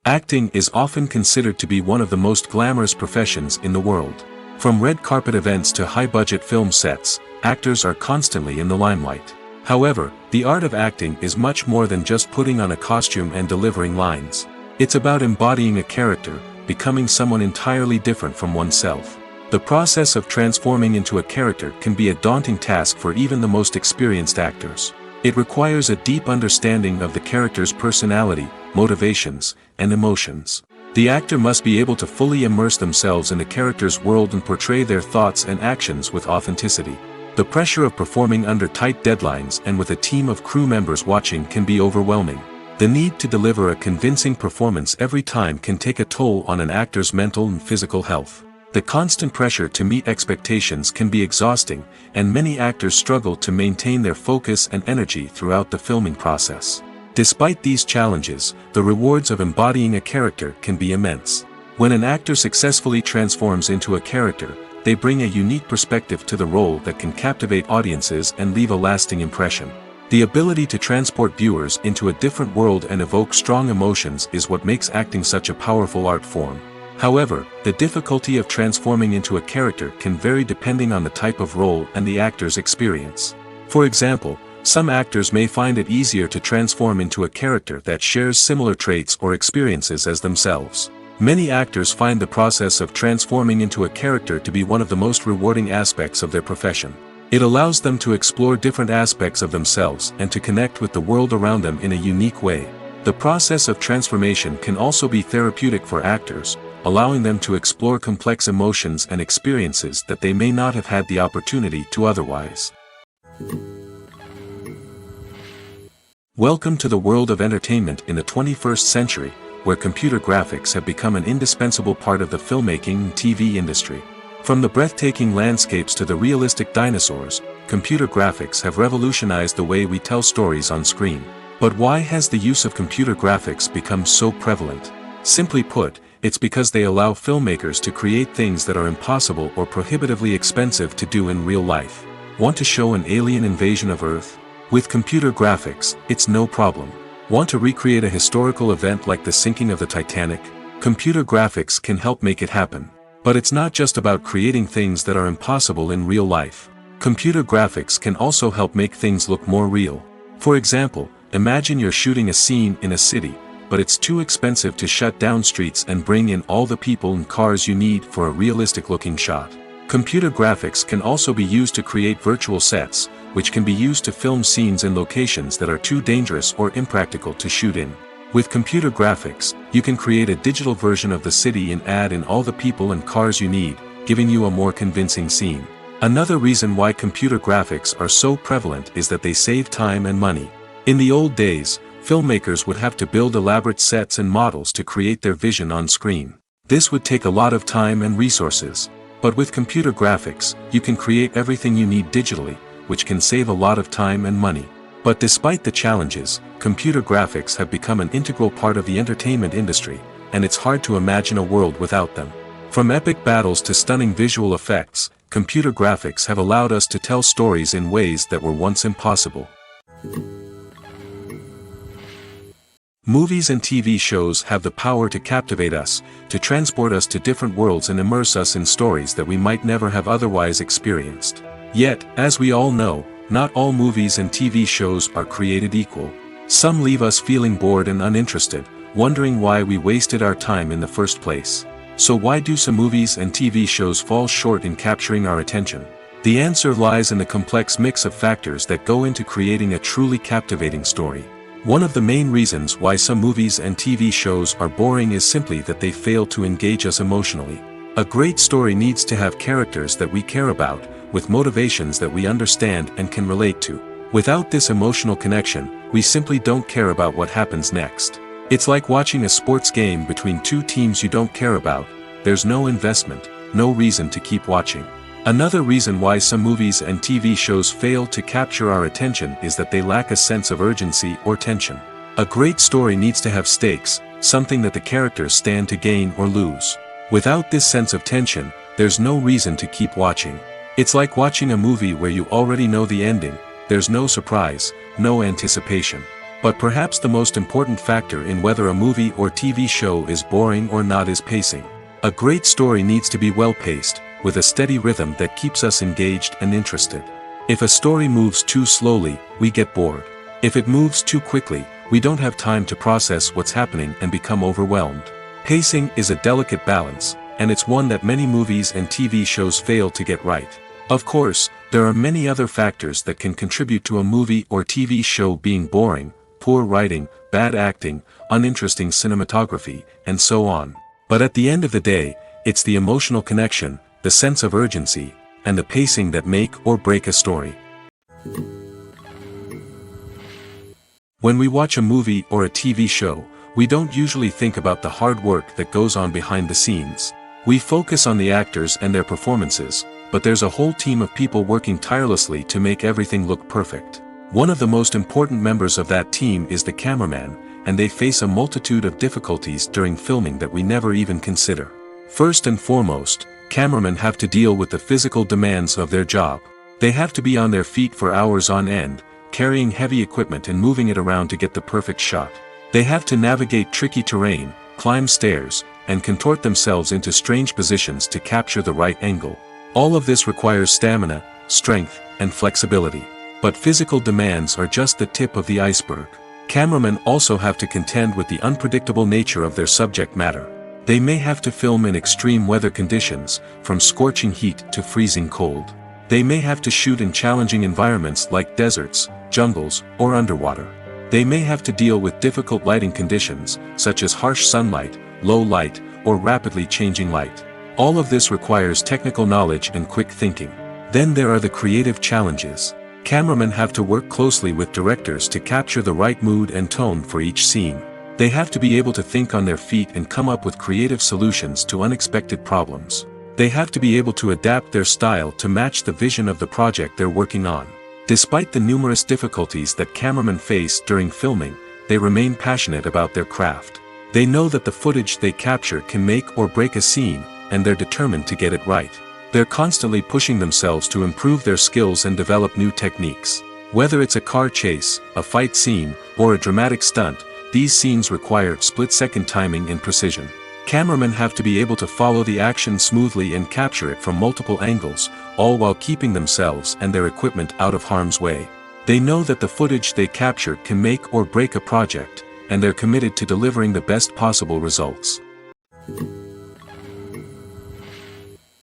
Acting is often considered to be one of the most glamorous professions in the world. From red carpet events to high-budget film sets, actors are constantly in the limelight. However, the art of acting is much more than just putting on a costume and delivering lines. It's about embodying a character, becoming someone entirely different from oneself. The process of transforming into a character can be a daunting task for even the most experienced actors. It requires a deep understanding of the character's personality, motivations, and emotions. The actor must be able to fully immerse themselves in the character's world and portray their thoughts and actions with authenticity. The pressure of performing under tight deadlines and with a team of crew members watching can be overwhelming. The need to deliver a convincing performance every time can take a toll on an actor's mental and physical health. The constant pressure to meet expectations can be exhausting, and many actors struggle to maintain their focus and energy throughout the filming process. Despite these challenges, the rewards of embodying a character can be immense. When an actor successfully transforms into a character, they bring a unique perspective to the role that can captivate audiences and leave a lasting impression. The ability to transport viewers into a different world and evoke strong emotions is what makes acting such a powerful art form. However, the difficulty of transforming into a character can vary depending on the type of role and the actor's experience. For example, some actors may find it easier to transform into a character that shares similar traits or experiences as themselves. Many actors find the process of transforming into a character to be one of the most rewarding aspects of their profession. It allows them to explore different aspects of themselves and to connect with the world around them in a unique way. The process of transformation can also be therapeutic for actors, allowing them to explore complex emotions and experiences that they may not have had the opportunity to otherwise. Welcome to the world of entertainment in the 21st century, where computer graphics have become an indispensable part of the filmmaking and TV industry. From the breathtaking landscapes to the realistic dinosaurs, computer graphics have revolutionized the way we tell stories on screen. But why has the use of computer graphics become so prevalent? Simply put, it's because they allow filmmakers to create things that are impossible or prohibitively expensive to do in real life. Want to show an alien invasion of Earth? With computer graphics, it's no problem. Want to recreate a historical event like the sinking of the Titanic? Computer graphics can help make it happen. But it's not just about creating things that are impossible in real life. Computer graphics can also help make things look more real. For example, imagine you're shooting a scene in a city, but it's too expensive to shut down streets and bring in all the people and cars you need for a realistic-looking shot. Computer graphics can also be used to create virtual sets, which can be used to film scenes in locations that are too dangerous or impractical to shoot in. With computer graphics, you can create a digital version of the city and add in all the people and cars you need, giving you a more convincing scene. Another reason why computer graphics are so prevalent is that they save time and money. In the old days, filmmakers would have to build elaborate sets and models to create their vision on screen. This would take a lot of time and resources. But with computer graphics, you can create everything you need digitally, which can save a lot of time and money. But despite the challenges, computer graphics have become an integral part of the entertainment industry, and it's hard to imagine a world without them. From epic battles to stunning visual effects, computer graphics have allowed us to tell stories in ways that were once impossible. Movies and TV shows have the power to captivate us, to transport us to different worlds and immerse us in stories that we might never have otherwise experienced. Yet, as we all know, not all movies and TV shows are created equal. Some leave us feeling bored and uninterested, wondering why we wasted our time in the first place. So why do some movies and TV shows fall short in capturing our attention? The answer lies in the complex mix of factors that go into creating a truly captivating story. One of the main reasons why some movies and TV shows are boring is simply that they fail to engage us emotionally. A great story needs to have characters that we care about, with motivations that we understand and can relate to. Without this emotional connection, we simply don't care about what happens next. It's like watching a sports game between two teams you don't care about. There's no investment, no reason to keep watching. Another reason why some movies and TV shows fail to capture our attention is that they lack a sense of urgency or tension. A great story needs to have stakes, something that the characters stand to gain or lose. Without this sense of tension, there's no reason to keep watching. It's like watching a movie where you already know the ending, there's no surprise, no anticipation. But perhaps the most important factor in whether a movie or TV show is boring or not is pacing. A great story needs to be well-paced, with a steady rhythm that keeps us engaged and interested. If a story moves too slowly, we get bored. If it moves too quickly, we don't have time to process what's happening and become overwhelmed. Pacing is a delicate balance, and it's one that many movies and TV shows fail to get right. Of course, there are many other factors that can contribute to a movie or TV show being boring: poor writing, bad acting, uninteresting cinematography, and so on. But at the end of the day, it's the emotional connection, the sense of urgency, and the pacing that make or break a story. When we watch a movie or a TV show, we don't usually think about the hard work that goes on behind the scenes. We focus on the actors and their performances, but there's a whole team of people working tirelessly to make everything look perfect. One of the most important members of that team is the cameraman, and they face a multitude of difficulties during filming that we never even consider. First and foremost, cameramen have to deal with the physical demands of their job. They have to be on their feet for hours on end, carrying heavy equipment and moving it around to get the perfect shot. They have to navigate tricky terrain, climb stairs, and contort themselves into strange positions to capture the right angle. All of this requires stamina, strength, and flexibility. But physical demands are just the tip of the iceberg. Cameramen also have to contend with the unpredictable nature of their subject matter. They may have to film in extreme weather conditions, from scorching heat to freezing cold. They may have to shoot in challenging environments like deserts, jungles, or underwater. They may have to deal with difficult lighting conditions, such as harsh sunlight, low light, or rapidly changing light. All of this requires technical knowledge and quick thinking. Then there are the creative challenges. Cameramen have to work closely with directors to capture the right mood and tone for each scene. They have to be able to think on their feet and come up with creative solutions to unexpected problems. They have to be able to adapt their style to match the vision of the project they're working on. Despite the numerous difficulties that cameramen face during filming, they remain passionate about their craft. They know that the footage they capture can make or break a scene, and they're determined to get it right. They're constantly pushing themselves to improve their skills and develop new techniques. Whether it's a car chase, a fight scene, or a dramatic stunt, these scenes require split-second timing and precision. Cameramen have to be able to follow the action smoothly and capture it from multiple angles, all while keeping themselves and their equipment out of harm's way. They know that the footage they capture can make or break a project, and they're committed to delivering the best possible results.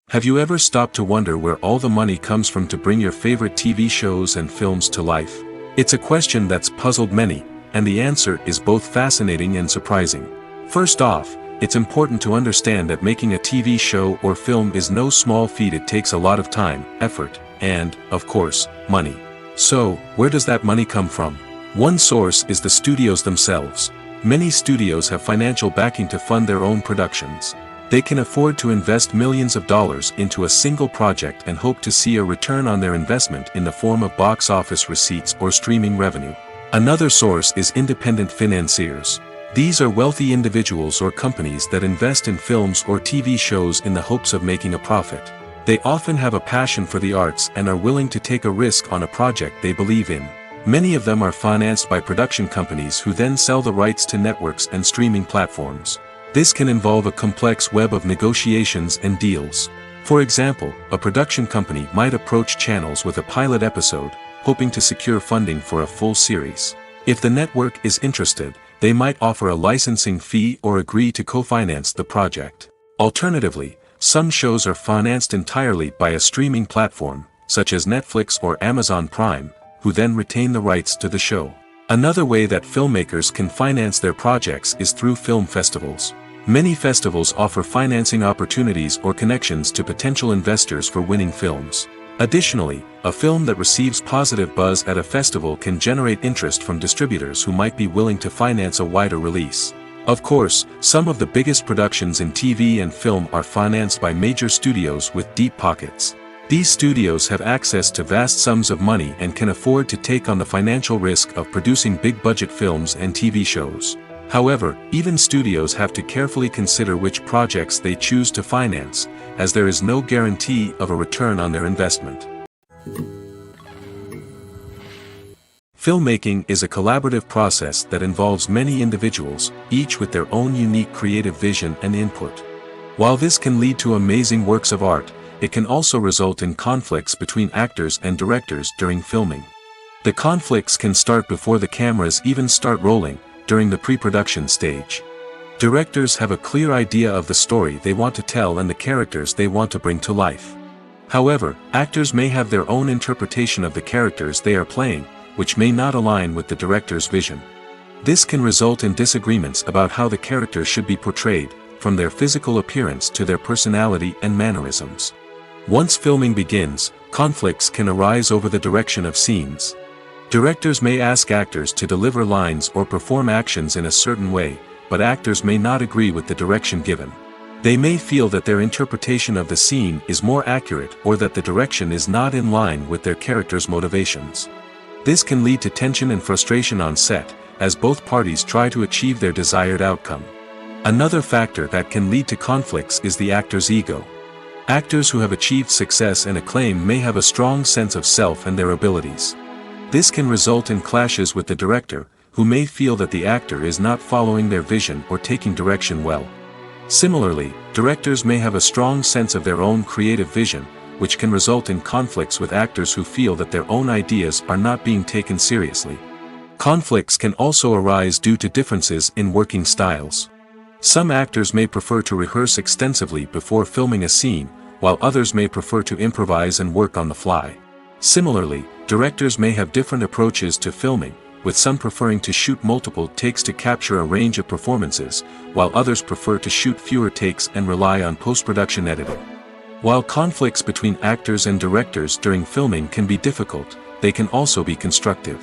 Have you ever stopped to wonder where all the money comes from to bring your favorite TV shows and films to life? It's a question that's puzzled many, and the answer is both fascinating and surprising. First off, it's important to understand that making a TV show or film is no small feat. It takes a lot of time, effort, and, of course, money. So, where does that money come from? One source is the studios themselves. Many studios have financial backing to fund their own productions. They can afford to invest millions of dollars into a single project and hope to see a return on their investment in the form of box office receipts or streaming revenue. Another source is independent financiers. These are wealthy individuals or companies that invest in films or TV shows in the hopes of making a profit. They often have a passion for the arts and are willing to take a risk on a project they believe in. Many of them are financed by production companies who then sell the rights to networks and streaming platforms. This can involve a complex web of negotiations and deals. For example, a production company might approach channels with a pilot episode, hoping to secure funding for a full series. If the network is interested, they might offer a licensing fee or agree to co-finance the project. Alternatively, some shows are financed entirely by a streaming platform, such as Netflix or Amazon Prime, who then retain the rights to the show. Another way that filmmakers can finance their projects is through film festivals. Many festivals offer financing opportunities or connections to potential investors for winning films. Additionally, a film that receives positive buzz at a festival can generate interest from distributors who might be willing to finance a wider release. Of course, some of the biggest productions in TV and film are financed by major studios with deep pockets. These studios have access to vast sums of money and can afford to take on the financial risk of producing big-budget films and TV shows. However, even studios have to carefully consider which projects they choose to finance, as there is no guarantee of a return on their investment. Filmmaking is a collaborative process that involves many individuals, each with their own unique creative vision and input. While this can lead to amazing works of art, it can also result in conflicts between actors and directors during filming. The conflicts can start before the cameras even start rolling, during the pre-production stage. Directors have a clear idea of the story they want to tell and the characters they want to bring to life. However, actors may have their own interpretation of the characters they are playing, which may not align with the director's vision. This can result in disagreements about how the characters should be portrayed, from their physical appearance to their personality and mannerisms. Once filming begins, conflicts can arise over the direction of scenes. Directors may ask actors to deliver lines or perform actions in a certain way, but actors may not agree with the direction given. They may feel that their interpretation of the scene is more accurate or that the direction is not in line with their character's motivations. This can lead to tension and frustration on set, as both parties try to achieve their desired outcome. Another factor that can lead to conflicts is the actor's ego. Actors who have achieved success and acclaim may have a strong sense of self and their abilities. This can result in clashes with the director, who may feel that the actor is not following their vision or taking direction well. Similarly, directors may have a strong sense of their own creative vision, which can result in conflicts with actors who feel that their own ideas are not being taken seriously. Conflicts can also arise due to differences in working styles. Some actors may prefer to rehearse extensively before filming a scene, while others may prefer to improvise and work on the fly. Similarly, directors may have different approaches to filming, with some preferring to shoot multiple takes to capture a range of performances, while others prefer to shoot fewer takes and rely on post-production editing. While conflicts between actors and directors during filming can be difficult, they can also be constructive.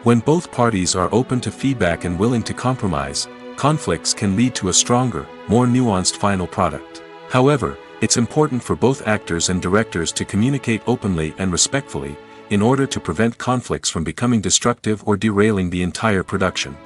When both parties are open to feedback and willing to compromise, conflicts can lead to a stronger, more nuanced final product. However, it's important for both actors and directors to communicate openly and respectfully, in order to prevent conflicts from becoming destructive or derailing the entire production.